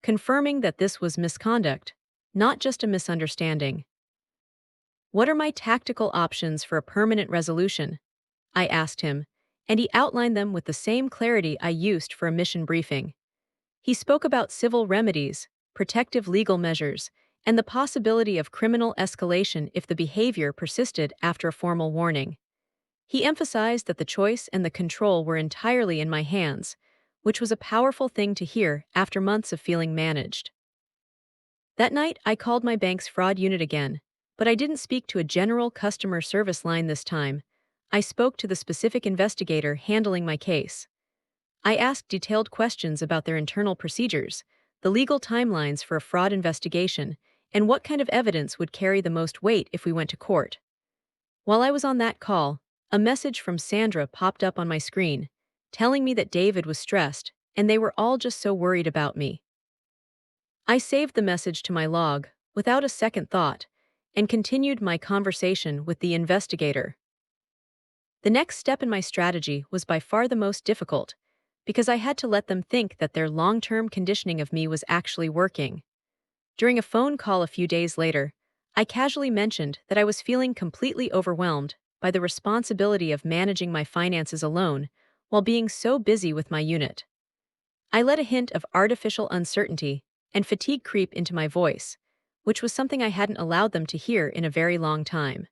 confirming that this was misconduct, not just a misunderstanding. "What are my tactical options for a permanent resolution?" I asked him, and he outlined them with the same clarity I used for a mission briefing. He spoke about civil remedies, protective legal measures, and the possibility of criminal escalation if the behavior persisted after a formal warning. He emphasized that the choice and the control were entirely in my hands, which was a powerful thing to hear after months of feeling managed. That night, I called my bank's fraud unit again, but I didn't speak to a general customer service line this time. I spoke to the specific investigator handling my case. I asked detailed questions about their internal procedures, the legal timelines for a fraud investigation, and what kind of evidence would carry the most weight if we went to court. While I was on that call, a message from Sandra popped up on my screen, telling me that David was stressed, and they were all just so worried about me. I saved the message to my log, without a second thought, and continued my conversation with the investigator. The next step in my strategy was by far the most difficult, because I had to let them think that their long-term conditioning of me was actually working. During a phone call a few days later, I casually mentioned that I was feeling completely overwhelmed by the responsibility of managing my finances alone while being so busy with my unit. I let a hint of artificial uncertainty and fatigue creep into my voice, which was something I hadn't allowed them to hear in a very long time.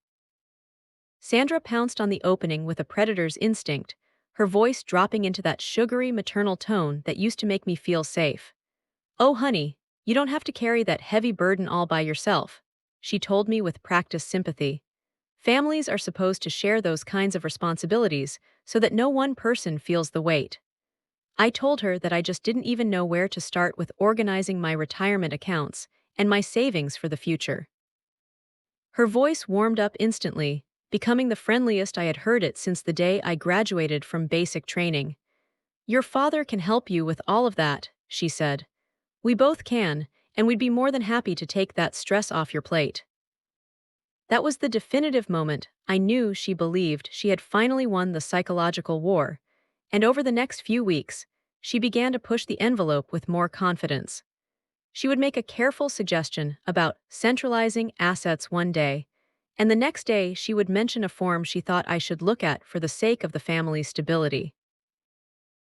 Sandra pounced on the opening with a predator's instinct, her voice dropping into that sugary maternal tone that used to make me feel safe. "Oh, honey, you don't have to carry that heavy burden all by yourself," she told me with practiced sympathy. "Families are supposed to share those kinds of responsibilities so that no one person feels the weight." I told her that I just didn't even know where to start with organizing my retirement accounts and my savings for the future. Her voice warmed up instantly, becoming the friendliest I had heard it since the day I graduated from basic training. "Your father can help you with all of that," she said. "We both can, and we'd be more than happy to take that stress off your plate." That was the definitive moment I knew she believed she had finally won the psychological war, and over the next few weeks, she began to push the envelope with more confidence. She would make a careful suggestion about centralizing assets one day, and the next day she would mention a form she thought I should look at for the sake of the family's stability.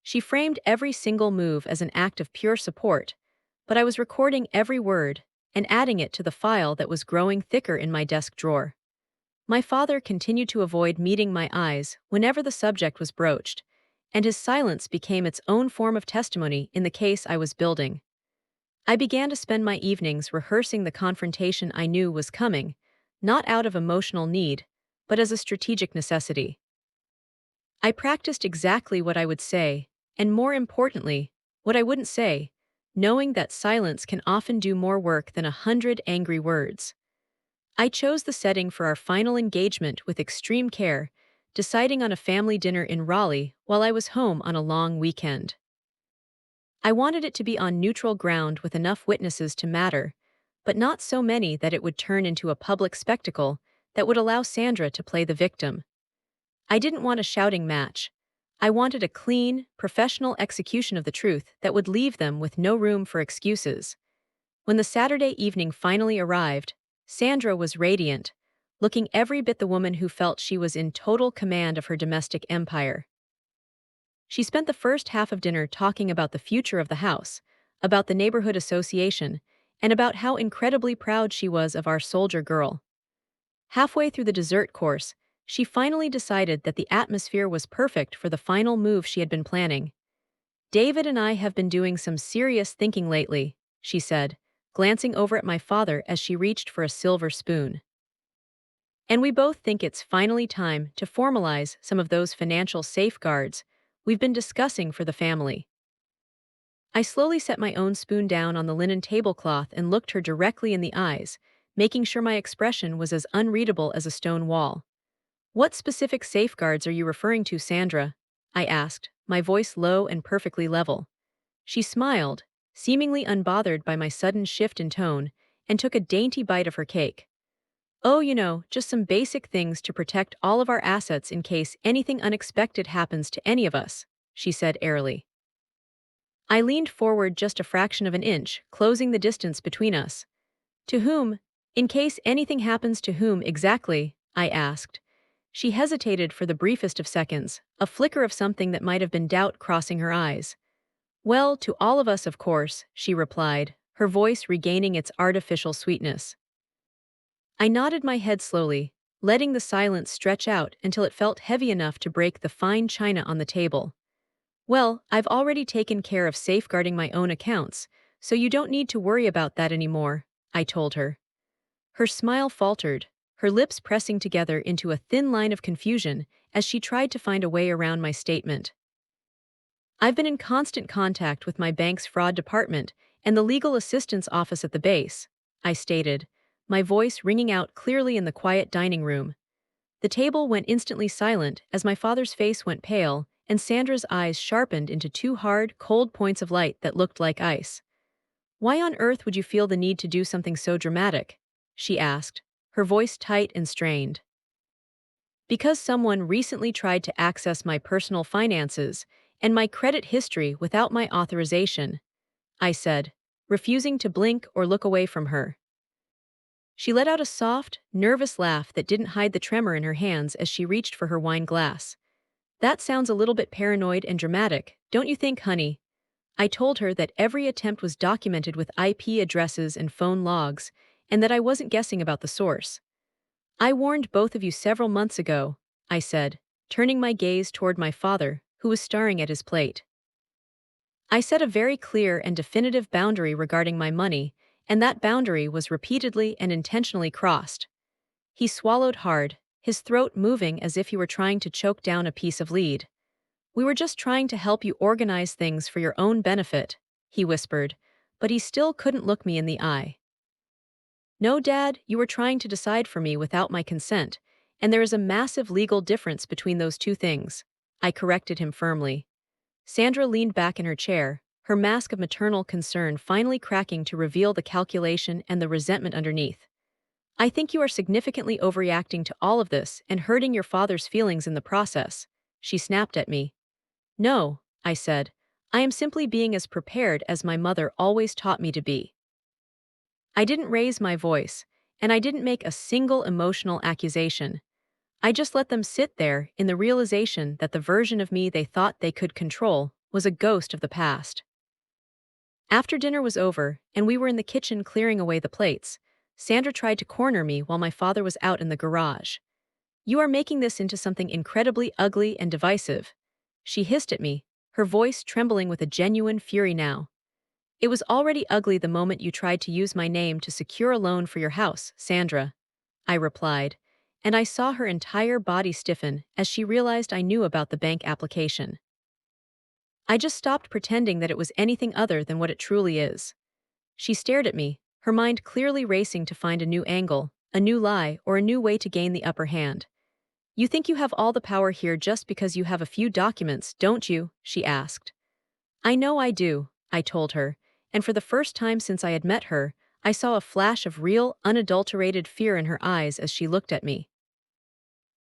She framed every single move as an act of pure support, but I was recording every word and adding it to the file that was growing thicker in my desk drawer. My father continued to avoid meeting my eyes whenever the subject was broached, and his silence became its own form of testimony in the case I was building. I began to spend my evenings rehearsing the confrontation I knew was coming, not out of emotional need, but as a strategic necessity. I practiced exactly what I would say, and more importantly, what I wouldn't say, knowing that silence can often do more work than 100 angry words. I chose the setting for our final engagement with extreme care, deciding on a family dinner in Raleigh while I was home on a long weekend. I wanted it to be on neutral ground with enough witnesses to matter, but not so many that it would turn into a public spectacle that would allow Sandra to play the victim. I didn't want a shouting match. I wanted a clean, professional execution of the truth that would leave them with no room for excuses. When the Saturday evening finally arrived, Sandra was radiant, looking every bit the woman who felt she was in total command of her domestic empire. She spent the first half of dinner talking about the future of the house, about the neighborhood association, and about how incredibly proud she was of our soldier girl. Halfway through the dessert course, she finally decided that the atmosphere was perfect for the final move she had been planning. "David and I have been doing some serious thinking lately," she said, glancing over at my father as she reached for a silver spoon. "And we both think it's finally time to formalize some of those financial safeguards we've been discussing for the family." I slowly set my own spoon down on the linen tablecloth and looked her directly in the eyes, making sure my expression was as unreadable as a stone wall. "What specific safeguards are you referring to, Sandra?" I asked, my voice low and perfectly level. She smiled, seemingly unbothered by my sudden shift in tone, and took a dainty bite of her cake. "Oh, just some basic things to protect all of our assets in case anything unexpected happens to any of us," she said airily. I leaned forward just a fraction of an inch, closing the distance between us. "To whom? In case anything happens to whom exactly?" I asked. She hesitated for the briefest of seconds, a flicker of something that might have been doubt crossing her eyes. "Well, to all of us, of course," she replied, her voice regaining its artificial sweetness. I nodded my head slowly, letting the silence stretch out until it felt heavy enough to break the fine china on the table. "Well, I've already taken care of safeguarding my own accounts, so you don't need to worry about that anymore," I told her. Her smile faltered, her lips pressing together into a thin line of confusion as she tried to find a way around my statement. "I've been in constant contact with my bank's fraud department and the legal assistance office at the base," I stated, my voice ringing out clearly in the quiet dining room. The table went instantly silent as my father's face went pale and Sandra's eyes sharpened into two hard, cold points of light that looked like ice. "Why on earth would you feel the need to do something so dramatic?" she asked, her voice tight and strained. "Because someone recently tried to access my personal finances and my credit history without my authorization," I said, refusing to blink or look away from her. She let out a soft, nervous laugh that didn't hide the tremor in her hands as she reached for her wine glass. "That sounds a little bit paranoid and dramatic, don't you think, honey?" I told her that every attempt was documented with IP addresses and phone logs, and that I wasn't guessing about the source. "I warned both of you several months ago," I said, turning my gaze toward my father, who was staring at his plate. "I set a very clear and definitive boundary regarding my money, and that boundary was repeatedly and intentionally crossed." He swallowed hard, his throat moving as if he were trying to choke down a piece of lead. "We were just trying to help you organize things for your own benefit," he whispered, but he still couldn't look me in the eye. "No, Dad, you were trying to decide for me without my consent, and there is a massive legal difference between those two things," I corrected him firmly. Sandra leaned back in her chair, her mask of maternal concern finally cracking to reveal the calculation and the resentment underneath. "I think you are significantly overreacting to all of this and hurting your father's feelings in the process," she snapped at me. "No," I said, "I am simply being as prepared as my mother always taught me to be." I didn't raise my voice, and I didn't make a single emotional accusation. I just let them sit there in the realization that the version of me they thought they could control was a ghost of the past. After dinner was over, and we were in the kitchen clearing away the plates, Sandra tried to corner me while my father was out in the garage. You are making this into something incredibly ugly and divisive. She hissed at me, her voice trembling with a genuine fury now. It was already ugly the moment you tried to use my name to secure a loan for your house, Sandra, I replied, and I saw her entire body stiffen as she realized I knew about the bank application. I just stopped pretending that it was anything other than what it truly is. She stared at me, her mind clearly racing to find a new angle, a new lie, or a new way to gain the upper hand. You think you have all the power here just because you have a few documents, don't you? She asked. I know I do, I told her, and for the first time since I had met her, I saw a flash of real, unadulterated fear in her eyes as she looked at me.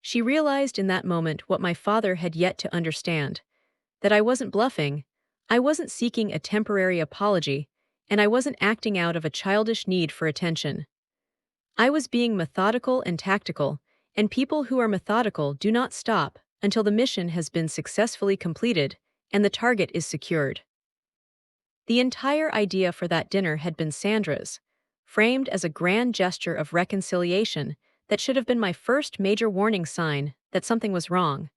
She realized in that moment what my father had yet to understand, that I wasn't bluffing, I wasn't seeking a temporary apology, and I wasn't acting out of a childish need for attention. I was being methodical and tactical, and people who are methodical do not stop until the mission has been successfully completed and the target is secured. The entire idea for that dinner had been Sandra's, framed as a grand gesture of reconciliation that should have been my first major warning sign that something was wrong.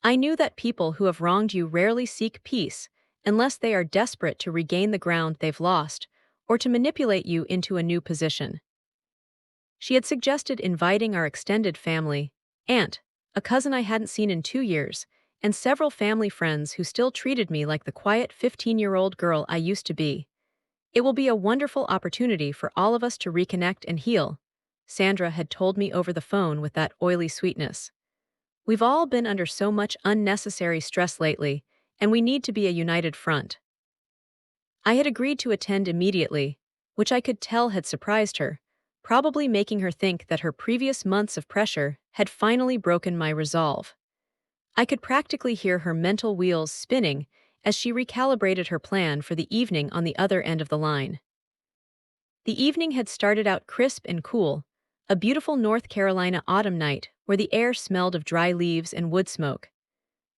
I knew that people who have wronged you rarely seek peace unless they are desperate to regain the ground they've lost or to manipulate you into a new position. She had suggested inviting our extended family, aunt, a cousin I hadn't seen in 2 years, and several family friends who still treated me like the quiet 15-year-old girl I used to be. It will be a wonderful opportunity for all of us to reconnect and heal, Sandra had told me over the phone with that oily sweetness. We've all been under so much unnecessary stress lately, and we need to be a united front. I had agreed to attend immediately, which I could tell had surprised her, probably making her think that her previous months of pressure had finally broken my resolve. I could practically hear her mental wheels spinning as she recalibrated her plan for the evening on the other end of the line. The evening had started out crisp and cool, a beautiful North Carolina autumn night where the air smelled of dry leaves and wood smoke.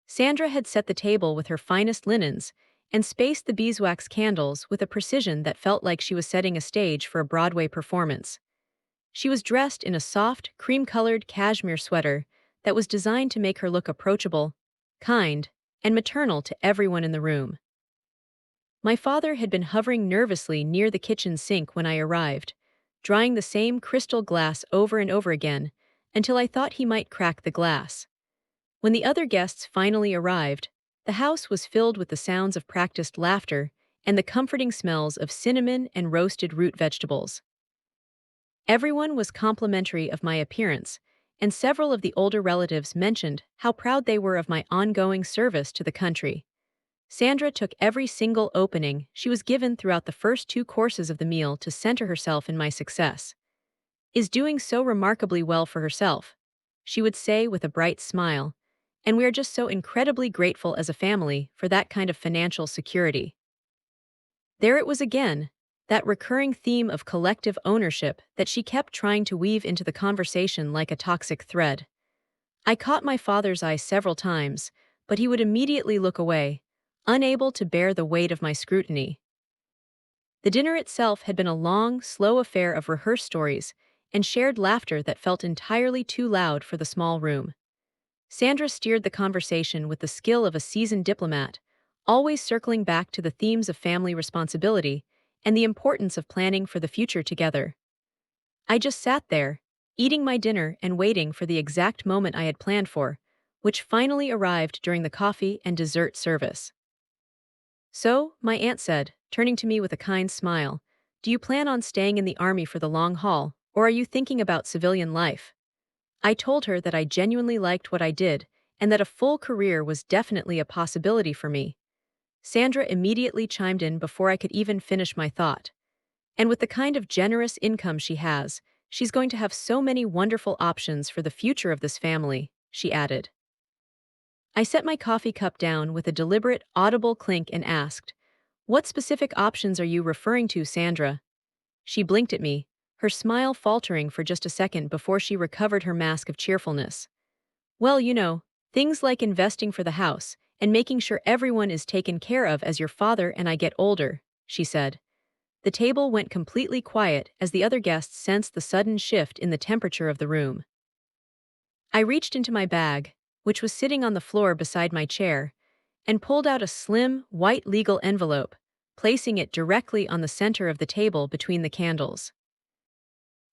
Sandra had set the table with her finest linens and spaced the beeswax candles with a precision that felt like she was setting a stage for a Broadway performance. She was dressed in a soft, cream-colored cashmere sweater that was designed to make her look approachable, kind, and maternal to everyone in the room. My father had been hovering nervously near the kitchen sink when I arrived, drying the same crystal glass over and over again until I thought he might crack the glass. When the other guests finally arrived, the house was filled with the sounds of practiced laughter and the comforting smells of cinnamon and roasted root vegetables. Everyone was complimentary of my appearance, and several of the older relatives mentioned how proud they were of my ongoing service to the country. Sandra took every single opening she was given throughout the first 2 courses of the meal to center herself in my success. Is doing so remarkably well for herself, she would say with a bright smile, and we are just so incredibly grateful as a family for that kind of financial security. There it was again, that recurring theme of collective ownership that she kept trying to weave into the conversation like a toxic thread. I caught my father's eye several times, but he would immediately look away, unable to bear the weight of my scrutiny. The dinner itself had been a long, slow affair of rehearsed stories and shared laughter that felt entirely too loud for the small room. Sandra steered the conversation with the skill of a seasoned diplomat, always circling back to the themes of family responsibility and the importance of planning for the future together. I just sat there, eating my dinner and waiting for the exact moment I had planned for, which finally arrived during the coffee and dessert service. So, my aunt said, turning to me with a kind smile, do you plan on staying in the army for the long haul, or are you thinking about civilian life? I told her that I genuinely liked what I did and that a full career was definitely a possibility for me. Sandra immediately chimed in before I could even finish my thought. And with the kind of generous income she has, she's going to have so many wonderful options for the future of this family, she added. I set my coffee cup down with a deliberate, audible clink and asked, what specific options are you referring to, Sandra? She blinked at me, her smile faltering for just a second before she recovered her mask of cheerfulness. Well, things like investing for the house and making sure everyone is taken care of as your father and I get older, she said. The table went completely quiet as the other guests sensed the sudden shift in the temperature of the room. I reached into my bag, which was sitting on the floor beside my chair, and pulled out a slim, white legal envelope, placing it directly on the center of the table between the candles.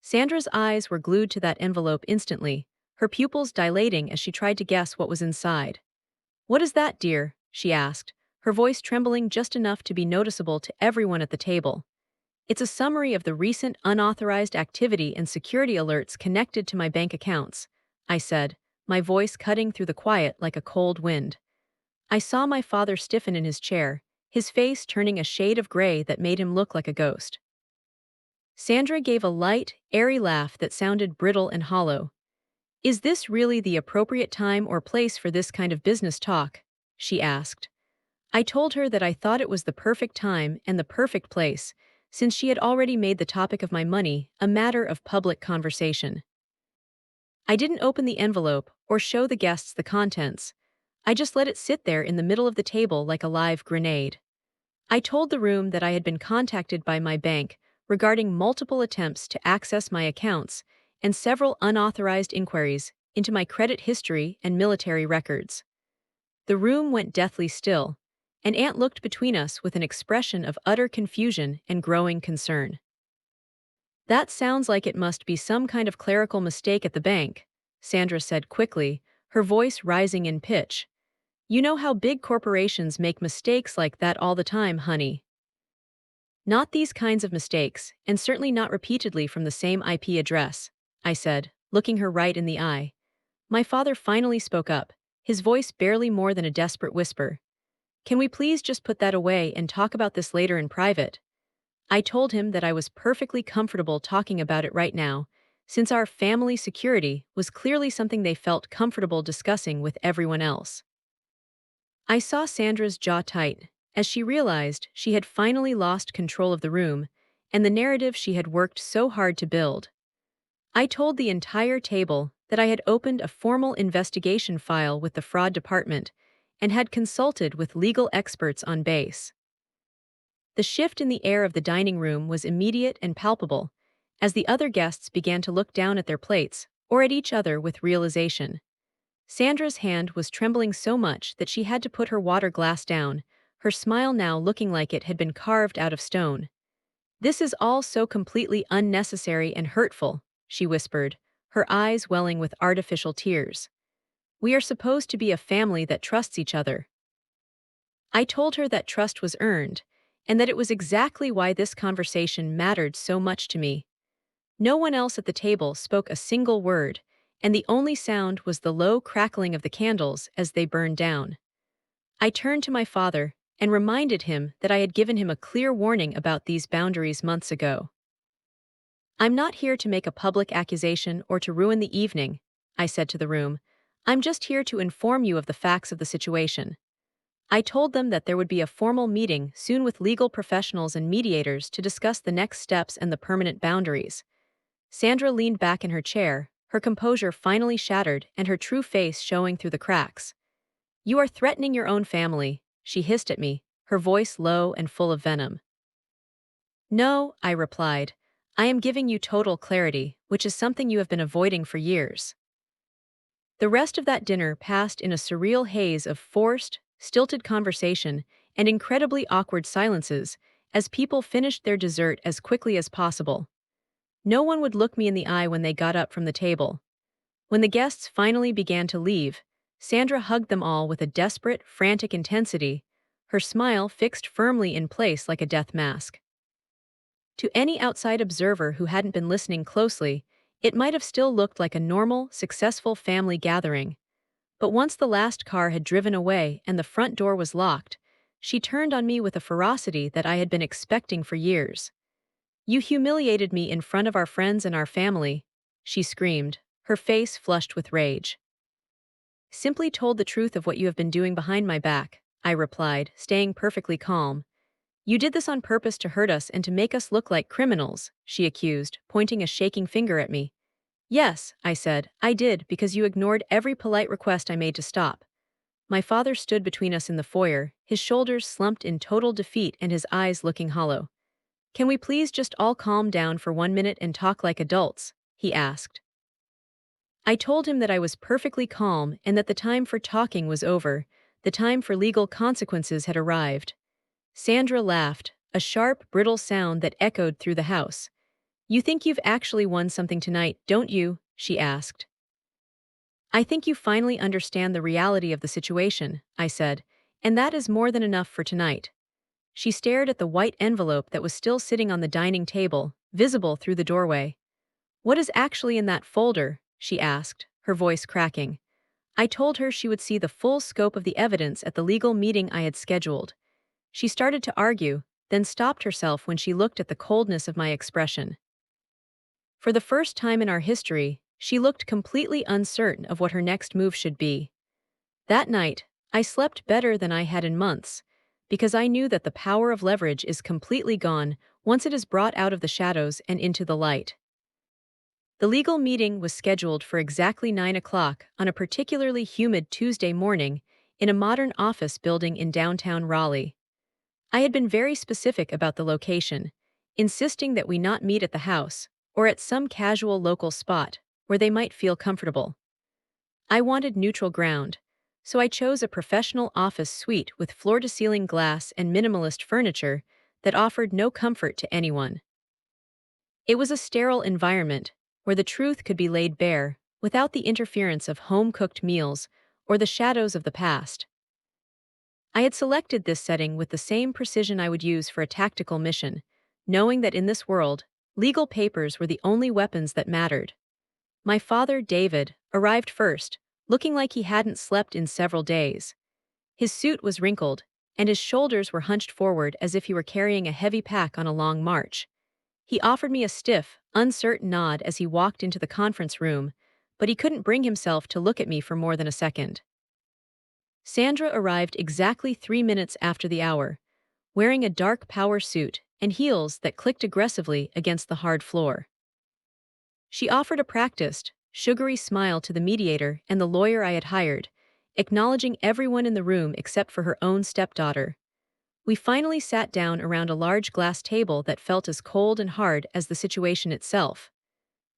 Sandra's eyes were glued to that envelope instantly, her pupils dilating as she tried to guess what was inside. "What is that, dear?" she asked, her voice trembling just enough to be noticeable to everyone at the table. "It's a summary of the recent unauthorized activity and security alerts connected to my bank accounts," I said, my voice cutting through the quiet like a cold wind. I saw my father stiffen in his chair, his face turning a shade of gray that made him look like a ghost. Sandra gave a light, airy laugh that sounded brittle and hollow. "Is this really the appropriate time or place for this kind of business talk?" she asked. I told her that I thought it was the perfect time and the perfect place, since she had already made the topic of my money a matter of public conversation. I didn't open the envelope or show the guests the contents. I just let it sit there in the middle of the table like a live grenade. I told the room that I had been contacted by my bank regarding multiple attempts to access my accounts and several unauthorized inquiries into my credit history and military records. The room went deathly still, and Aunt looked between us with an expression of utter confusion and growing concern. "That sounds like it must be some kind of clerical mistake at the bank," Sandra said quickly, her voice rising in pitch. "You know how big corporations make mistakes like that all the time, honey." "Not these kinds of mistakes, and certainly not repeatedly from the same IP address," I said, looking her right in the eye. My father finally spoke up, his voice barely more than a desperate whisper. "Can we please just put that away and talk about this later in private?" I told him that I was perfectly comfortable talking about it right now, since our family security was clearly something they felt comfortable discussing with everyone else. I saw Sandra's jaw tighten as she realized she had finally lost control of the room and the narrative she had worked so hard to build. I told the entire table that I had opened a formal investigation file with the fraud department and had consulted with legal experts on base. The shift in the air of the dining room was immediate and palpable, as the other guests began to look down at their plates or at each other with realization. Sandra's hand was trembling so much that she had to put her water glass down, her smile now looking like it had been carved out of stone. "This is all so completely unnecessary and hurtful," she whispered, her eyes welling with artificial tears. "We are supposed to be a family that trusts each other." I told her that trust was earned, and that it was exactly why this conversation mattered so much to me. No one else at the table spoke a single word, and the only sound was the low crackling of the candles as they burned down. I turned to my father and reminded him that I had given him a clear warning about these boundaries months ago. "I'm not here to make a public accusation or to ruin the evening," I said to the room. "I'm just here to inform you of the facts of the situation." I told them that there would be a formal meeting soon with legal professionals and mediators to discuss the next steps and the permanent boundaries. Sandra leaned back in her chair, her composure finally shattered and her true face showing through the cracks. "You are threatening your own family," she hissed at me, her voice low and full of venom. "No," I replied. "I am giving you total clarity, which is something you have been avoiding for years." The rest of that dinner passed in a surreal haze of forced, stilted conversation and incredibly awkward silences as people finished their dessert as quickly as possible. No one would look me in the eye when they got up from the table. When the guests finally began to leave, Sandra hugged them all with a desperate, frantic intensity, her smile fixed firmly in place like a death mask. To any outside observer who hadn't been listening closely, it might have still looked like a normal, successful family gathering. But once the last car had driven away and the front door was locked, she turned on me with a ferocity that I had been expecting for years. "You humiliated me in front of our friends and our family," she screamed, her face flushed with rage. "Simply told the truth of what you have been doing behind my back," I replied, staying perfectly calm. "You did this on purpose to hurt us and to make us look like criminals," she accused, pointing a shaking finger at me. "Yes," I said, "I did because you ignored every polite request I made to stop." My father stood between us in the foyer, his shoulders slumped in total defeat and his eyes looking hollow. "Can we please just all calm down for 1 minute and talk like adults?" he asked. I told him that I was perfectly calm and that the time for talking was over, the time for legal consequences had arrived. Sandra laughed, a sharp, brittle sound that echoed through the house. "You think you've actually won something tonight, don't you?" she asked. "I think you finally understand the reality of the situation," I said, "and that is more than enough for tonight." She stared at the white envelope that was still sitting on the dining table, visible through the doorway. "What is actually in that folder?" she asked, her voice cracking. I told her she would see the full scope of the evidence at the legal meeting I had scheduled. She started to argue, then stopped herself when she looked at the coldness of my expression. For the first time in our history, she looked completely uncertain of what her next move should be. That night, I slept better than I had in months, because I knew that the power of leverage is completely gone once it is brought out of the shadows and into the light. The legal meeting was scheduled for exactly 9 o'clock on a particularly humid Tuesday morning in a modern office building in downtown Raleigh. I had been very specific about the location, insisting that we not meet at the house or at some casual local spot where they might feel comfortable. I wanted neutral ground, so I chose a professional office suite with floor-to-ceiling glass and minimalist furniture that offered no comfort to anyone. It was a sterile environment where the truth could be laid bare without the interference of home-cooked meals or the shadows of the past. I had selected this setting with the same precision I would use for a tactical mission, knowing that in this world, legal papers were the only weapons that mattered. My father, David, arrived first, looking like he hadn't slept in several days. His suit was wrinkled, and his shoulders were hunched forward as if he were carrying a heavy pack on a long march. He offered me a stiff, uncertain nod as he walked into the conference room, but he couldn't bring himself to look at me for more than a second. Sandra arrived exactly 3 minutes after the hour, wearing a dark power suit and heels that clicked aggressively against the hard floor. She offered a practiced, sugary smile to the mediator and the lawyer I had hired, acknowledging everyone in the room except for her own stepdaughter. We finally sat down around a large glass table that felt as cold and hard as the situation itself.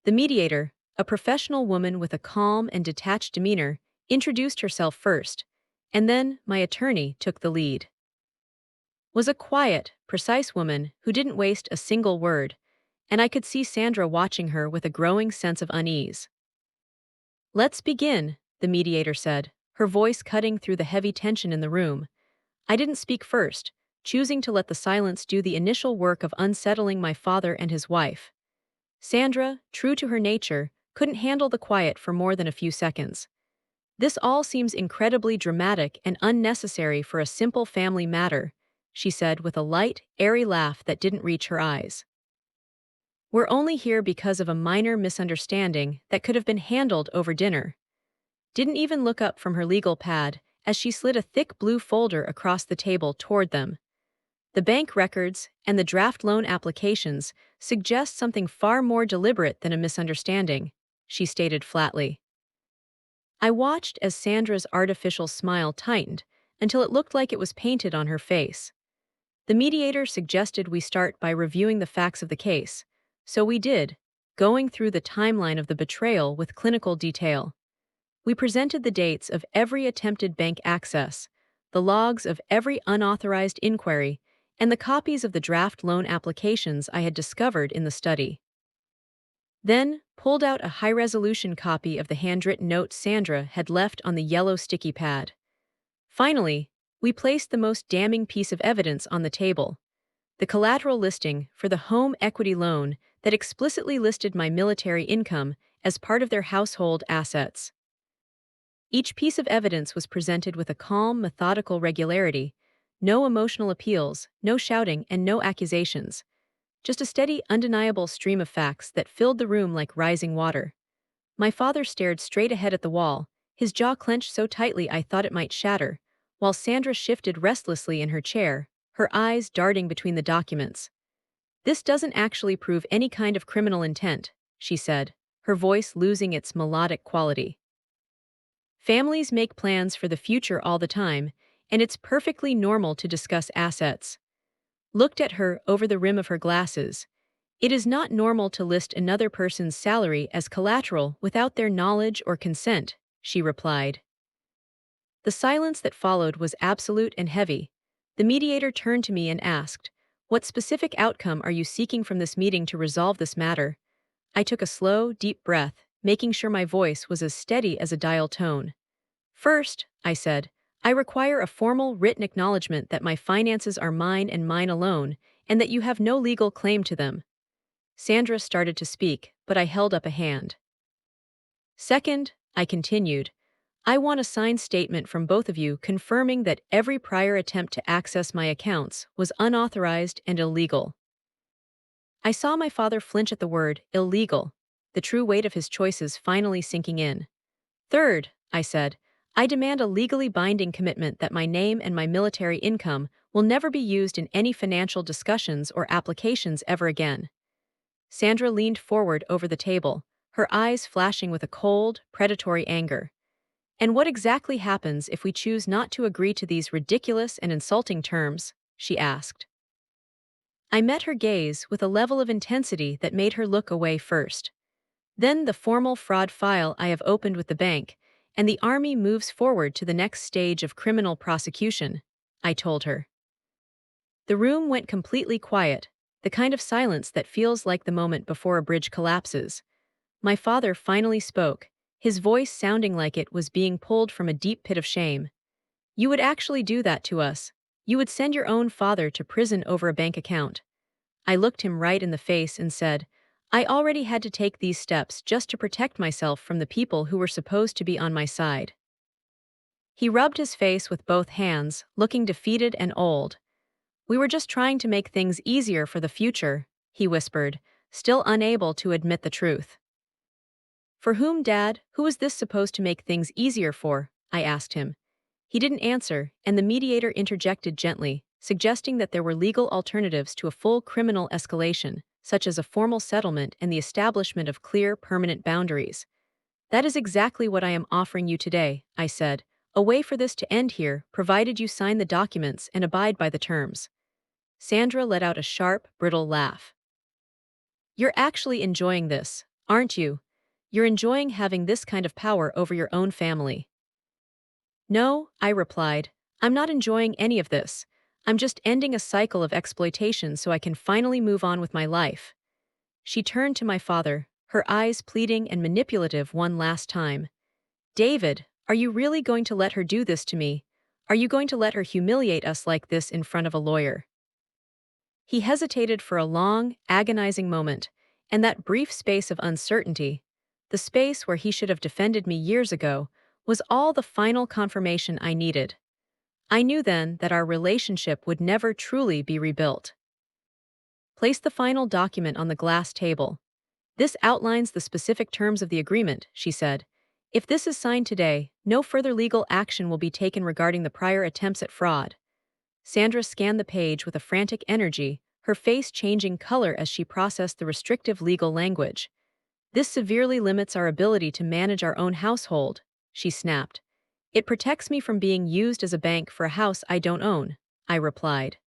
The mediator, a professional woman with a calm and detached demeanor, introduced herself first, and then my attorney took the lead. Was a quiet, precise woman who didn't waste a single word, and I could see Sandra watching her with a growing sense of unease. "Let's begin," the mediator said, her voice cutting through the heavy tension in the room. I didn't speak first, choosing to let the silence do the initial work of unsettling my father and his wife. Sandra, true to her nature, couldn't handle the quiet for more than a few seconds. "This all seems incredibly dramatic and unnecessary for a simple family matter," she said with a light, airy laugh that didn't reach her eyes. "We're only here because of a minor misunderstanding that could have been handled over dinner." Didn't even look up from her legal pad as she slid a thick blue folder across the table toward them. "The bank records and the draft loan applications suggest something far more deliberate than a misunderstanding," she stated flatly. I watched as Sandra's artificial smile tightened until it looked like it was painted on her face. The mediator suggested we start by reviewing the facts of the case, so we did, going through the timeline of the betrayal with clinical detail. We presented the dates of every attempted bank access, the logs of every unauthorized inquiry, and the copies of the draft loan applications I had discovered in the study. Then, pulled out a high-resolution copy of the handwritten note Sandra had left on the yellow sticky pad. Finally, we placed the most damning piece of evidence on the table: the collateral listing for the home equity loan that explicitly listed my military income as part of their household assets. Each piece of evidence was presented with a calm, methodical regularity, no emotional appeals, no shouting, and no accusations. Just a steady, undeniable stream of facts that filled the room like rising water. My father stared straight ahead at the wall, his jaw clenched so tightly I thought it might shatter, while Sandra shifted restlessly in her chair, her eyes darting between the documents. "This doesn't actually prove any kind of criminal intent," she said, her voice losing its melodic quality. "Families make plans for the future all the time, and it's perfectly normal to discuss assets." Looked at her over the rim of her glasses. It is not normal to list another person's salary as collateral without their knowledge or consent, she replied. The silence that followed was absolute and heavy. The mediator turned to me and asked, "What specific outcome are you seeking from this meeting to resolve this matter?" I took a slow, deep breath, making sure my voice was as steady as a dial tone. "First," I said, "I require a formal written acknowledgement that my finances are mine and mine alone, and that you have no legal claim to them." Sandra started to speak, but I held up a hand. "Second," I continued, "I want a signed statement from both of you confirming that every prior attempt to access my accounts was unauthorized and illegal." I saw my father flinch at the word illegal, the true weight of his choices finally sinking in. "Third," I said, "I demand a legally binding commitment that my name and my military income will never be used in any financial discussions or applications ever again." Sandra leaned forward over the table, her eyes flashing with a cold, predatory anger. "And what exactly happens if we choose not to agree to these ridiculous and insulting terms?" she asked. I met her gaze with a level of intensity that made her look away first. "Then the formal fraud file I have opened with the bank, and the Army moves forward to the next stage of criminal prosecution," I told her. The room went completely quiet, the kind of silence that feels like the moment before a bridge collapses. My father finally spoke, his voice sounding like it was being pulled from a deep pit of shame. "You would actually do that to us. You would send your own father to prison over a bank account." I looked him right in the face and said, "I already had to take these steps just to protect myself from the people who were supposed to be on my side." He rubbed his face with both hands, looking defeated and old. "We were just trying to make things easier for the future," he whispered, still unable to admit the truth. "For whom, Dad? Who is this supposed to make things easier for?" I asked him. He didn't answer, and the mediator interjected gently, suggesting that there were legal alternatives to a full criminal escalation, such as a formal settlement and the establishment of clear, permanent boundaries. "That is exactly what I am offering you today," I said. "A way for this to end here, provided you sign the documents and abide by the terms." Sandra let out a sharp, brittle laugh. "You're actually enjoying this, aren't you? You're enjoying having this kind of power over your own family." "No," I replied, "I'm not enjoying any of this. I'm just ending a cycle of exploitation so I can finally move on with my life." She turned to my father, her eyes pleading and manipulative one last time. "David, are you really going to let her do this to me? Are you going to let her humiliate us like this in front of a lawyer?" He hesitated for a long, agonizing moment, and that brief space of uncertainty, the space where he should have defended me years ago, was all the final confirmation I needed. I knew then that our relationship would never truly be rebuilt. "Place the final document on the glass table. This outlines the specific terms of the agreement," she said. "If this is signed today, no further legal action will be taken regarding the prior attempts at fraud." Sandra scanned the page with a frantic energy, her face changing color as she processed the restrictive legal language. "This severely limits our ability to manage our own household," she snapped. "It protects me from being used as a bank for a house I don't own," I replied.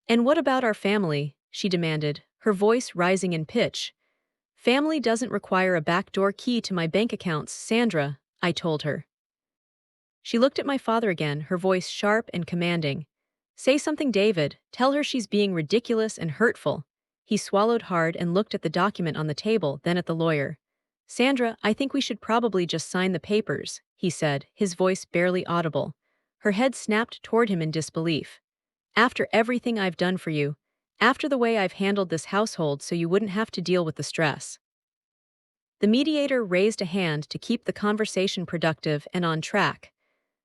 "And what about our family?" she demanded, her voice rising in pitch. "Family doesn't require a backdoor key to my bank accounts, Sandra," I told her. She looked at my father again, her voice sharp and commanding. "Say something, David. Tell her she's being ridiculous and hurtful." He swallowed hard and looked at the document on the table, then at the lawyer. "Sandra, I think we should probably just sign the papers," he said, his voice barely audible. Her head snapped toward him in disbelief. "After everything I've done for you, after the way I've handled this household so you wouldn't have to deal with the stress." The mediator raised a hand to keep the conversation productive and on track.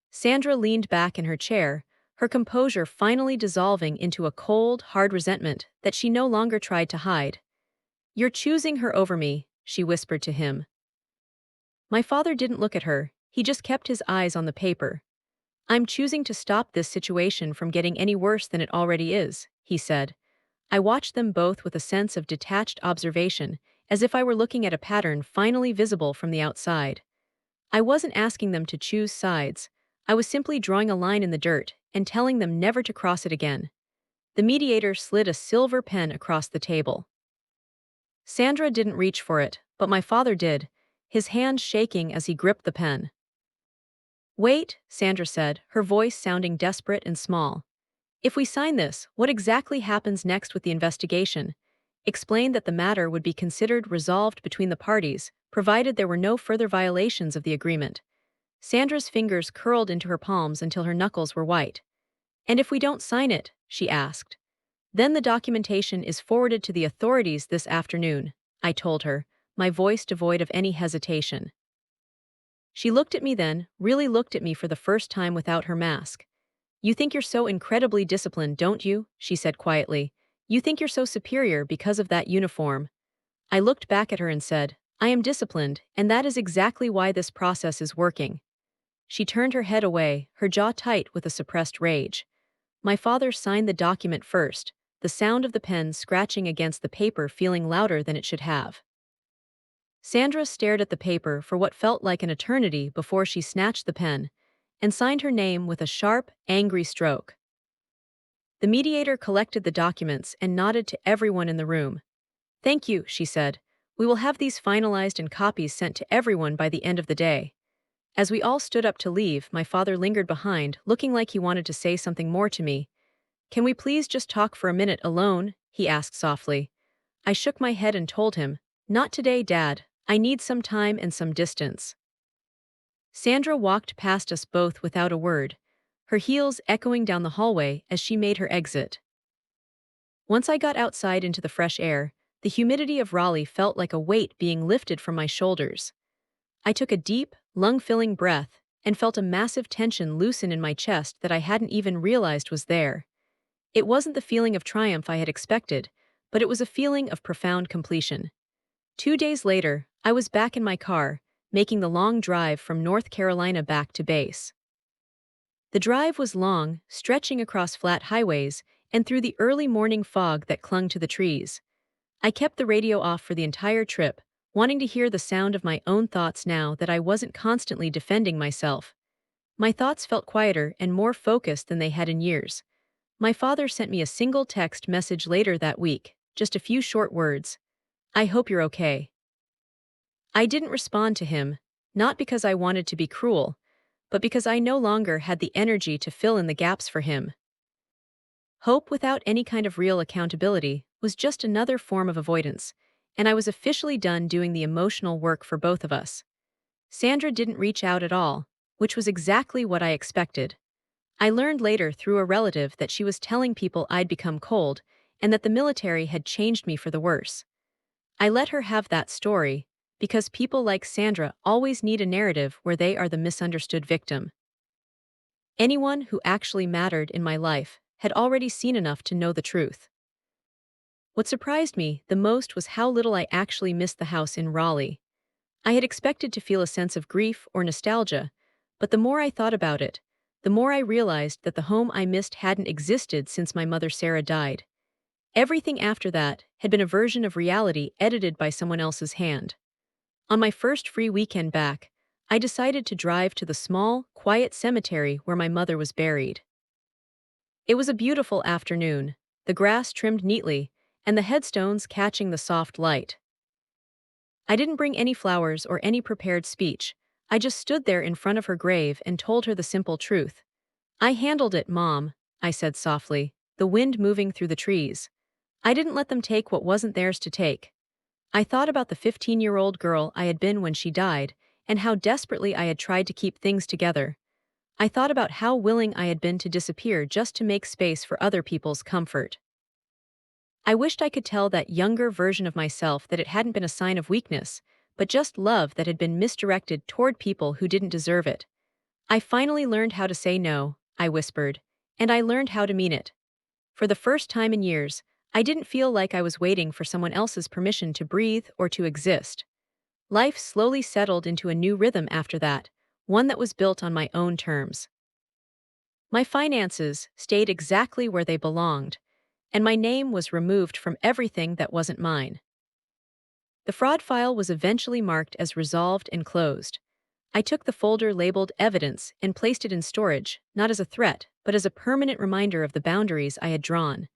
Sandra leaned back in her chair, her composure finally dissolving into a cold, hard resentment that she no longer tried to hide. "You're choosing her over me," she whispered to him. My father didn't look at her, he just kept his eyes on the paper. "I'm choosing to stop this situation from getting any worse than it already is," he said. I watched them both with a sense of detached observation, as if I were looking at a pattern finally visible from the outside. I wasn't asking them to choose sides. I was simply drawing a line in the dirt and telling them never to cross it again. The mediator slid a silver pen across the table. Sandra didn't reach for it, but my father did, his hands shaking as he gripped the pen. Wait, Sandra said, her voice sounding desperate and small. If we sign this, what exactly happens next with the investigation? Explain that the matter would be considered resolved between the parties, provided there were no further violations of the agreement. Sandra's fingers curled into her palms until her knuckles were white. And if we don't sign it, she asked. Then the documentation is forwarded to the authorities this afternoon, I told her, my voice devoid of any hesitation. She looked at me then, really looked at me for the first time without her mask. You think you're so incredibly disciplined, don't you? She said quietly. You think you're so superior because of that uniform. I looked back at her and said, I am disciplined, and that is exactly why this process is working. She turned her head away, her jaw tight with a suppressed rage. My father signed the document first, the sound of the pen scratching against the paper feeling louder than it should have. Sandra stared at the paper for what felt like an eternity before she snatched the pen and signed her name with a sharp, angry stroke. The mediator collected the documents and nodded to everyone in the room. Thank you, she said. We will have these finalized and copies sent to everyone by the end of the day. As we all stood up to leave, my father lingered behind, looking like he wanted to say something more to me. Can we please just talk for a minute alone? He asked softly. I shook my head and told him, Not today, Dad. I need some time and some distance. Sandra walked past us both without a word, her heels echoing down the hallway as she made her exit. Once I got outside into the fresh air, the humidity of Raleigh felt like a weight being lifted from my shoulders. I took a deep, lung-filling breath and felt a massive tension loosen in my chest that I hadn't even realized was there. It wasn't the feeling of triumph I had expected, but it was a feeling of profound completion. 2 days later, I was back in my car, making the long drive from North Carolina back to base. The drive was long, stretching across flat highways and through the early morning fog that clung to the trees. I kept the radio off for the entire trip, wanting to hear the sound of my own thoughts now that I wasn't constantly defending myself. My thoughts felt quieter and more focused than they had in years. My father sent me a single text message later that week, just a few short words. I hope you're okay. I didn't respond to him, not because I wanted to be cruel, but because I no longer had the energy to fill in the gaps for him. Hope without any kind of real accountability was just another form of avoidance, and I was officially done doing the emotional work for both of us. Sandra didn't reach out at all, which was exactly what I expected. I learned later through a relative that she was telling people I'd become cold and that the military had changed me for the worse. I let her have that story, because people like Sandra always need a narrative where they are the misunderstood victim. Anyone who actually mattered in my life had already seen enough to know the truth. What surprised me the most was how little I actually missed the house in Raleigh. I had expected to feel a sense of grief or nostalgia, but the more I thought about it, the more I realized that the home I missed hadn't existed since my mother Sarah died. Everything after that had been a version of reality edited by someone else's hand. On my first free weekend back, I decided to drive to the small, quiet cemetery where my mother was buried. It was a beautiful afternoon, the grass trimmed neatly, and the headstones catching the soft light. I didn't bring any flowers or any prepared speech. I just stood there in front of her grave and told her the simple truth. I handled it, Mom, I said softly, the wind moving through the trees. I didn't let them take what wasn't theirs to take. I thought about the 15-year-old girl I had been when she died, and how desperately I had tried to keep things together. I thought about how willing I had been to disappear just to make space for other people's comfort. I wished I could tell that younger version of myself that it hadn't been a sign of weakness, but just love that had been misdirected toward people who didn't deserve it. I finally learned how to say no, I whispered, and I learned how to mean it. For the first time in years, I didn't feel like I was waiting for someone else's permission to breathe or to exist. Life slowly settled into a new rhythm after that, one that was built on my own terms. My finances stayed exactly where they belonged, and my name was removed from everything that wasn't mine. The fraud file was eventually marked as resolved and closed. I took the folder labeled evidence and placed it in storage, not as a threat, but as a permanent reminder of the boundaries I had drawn.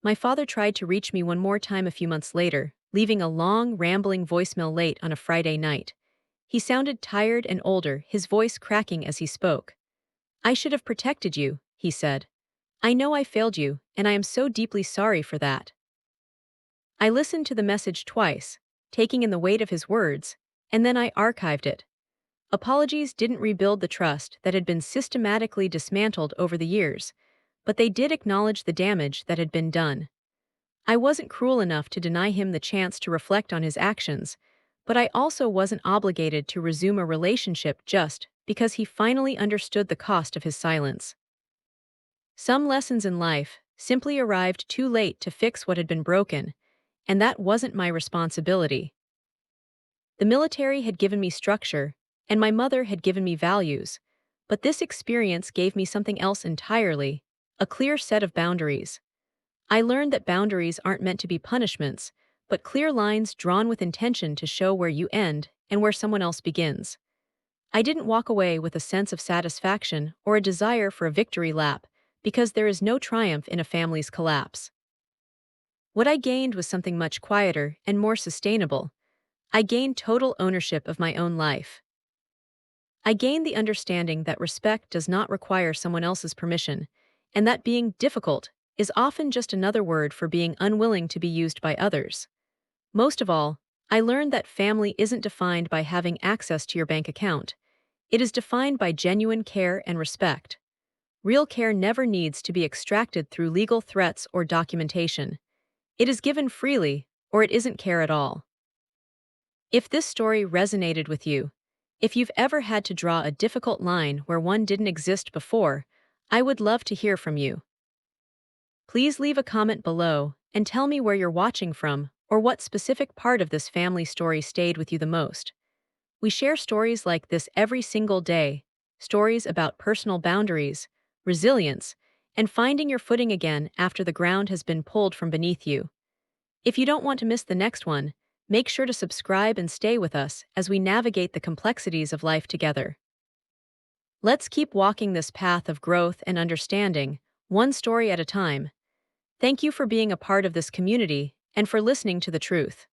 My father tried to reach me one more time a few months later, leaving a long, rambling voicemail late on a Friday night. He sounded tired and older, his voice cracking as he spoke. "I should have protected you," he said. "I know I failed you, and I am so deeply sorry for that." I listened to the message twice, taking in the weight of his words, and then I archived it. Apologies didn't rebuild the trust that had been systematically dismantled over the years, but they did acknowledge the damage that had been done. I wasn't cruel enough to deny him the chance to reflect on his actions, but I also wasn't obligated to resume a relationship just because he finally understood the cost of his silence. Some lessons in life simply arrived too late to fix what had been broken, and that wasn't my responsibility. The military had given me structure, and my mother had given me values, but this experience gave me something else entirely: a clear set of boundaries. I learned that boundaries aren't meant to be punishments, but clear lines drawn with intention to show where you end and where someone else begins. I didn't walk away with a sense of satisfaction or a desire for a victory lap, because there is no triumph in a family's collapse. What I gained was something much quieter and more sustainable. I gained total ownership of my own life. I gained the understanding that respect does not require someone else's permission, and that being difficult is often just another word for being unwilling to be used by others. Most of all, I learned that family isn't defined by having access to your bank account. It is defined by genuine care and respect. Real care never needs to be extracted through legal threats or documentation. It is given freely, or it isn't care at all. If this story resonated with you, if you've ever had to draw a difficult line where one didn't exist before, I would love to hear from you. Please leave a comment below and tell me where you're watching from or what specific part of this family story stayed with you the most. We share stories like this every single day, stories about personal boundaries, resilience, and finding your footing again after the ground has been pulled from beneath you. If you don't want to miss the next one, make sure to subscribe and stay with us as we navigate the complexities of life together. Let's keep walking this path of growth and understanding, one story at a time. Thank you for being a part of this community and for listening to the truth.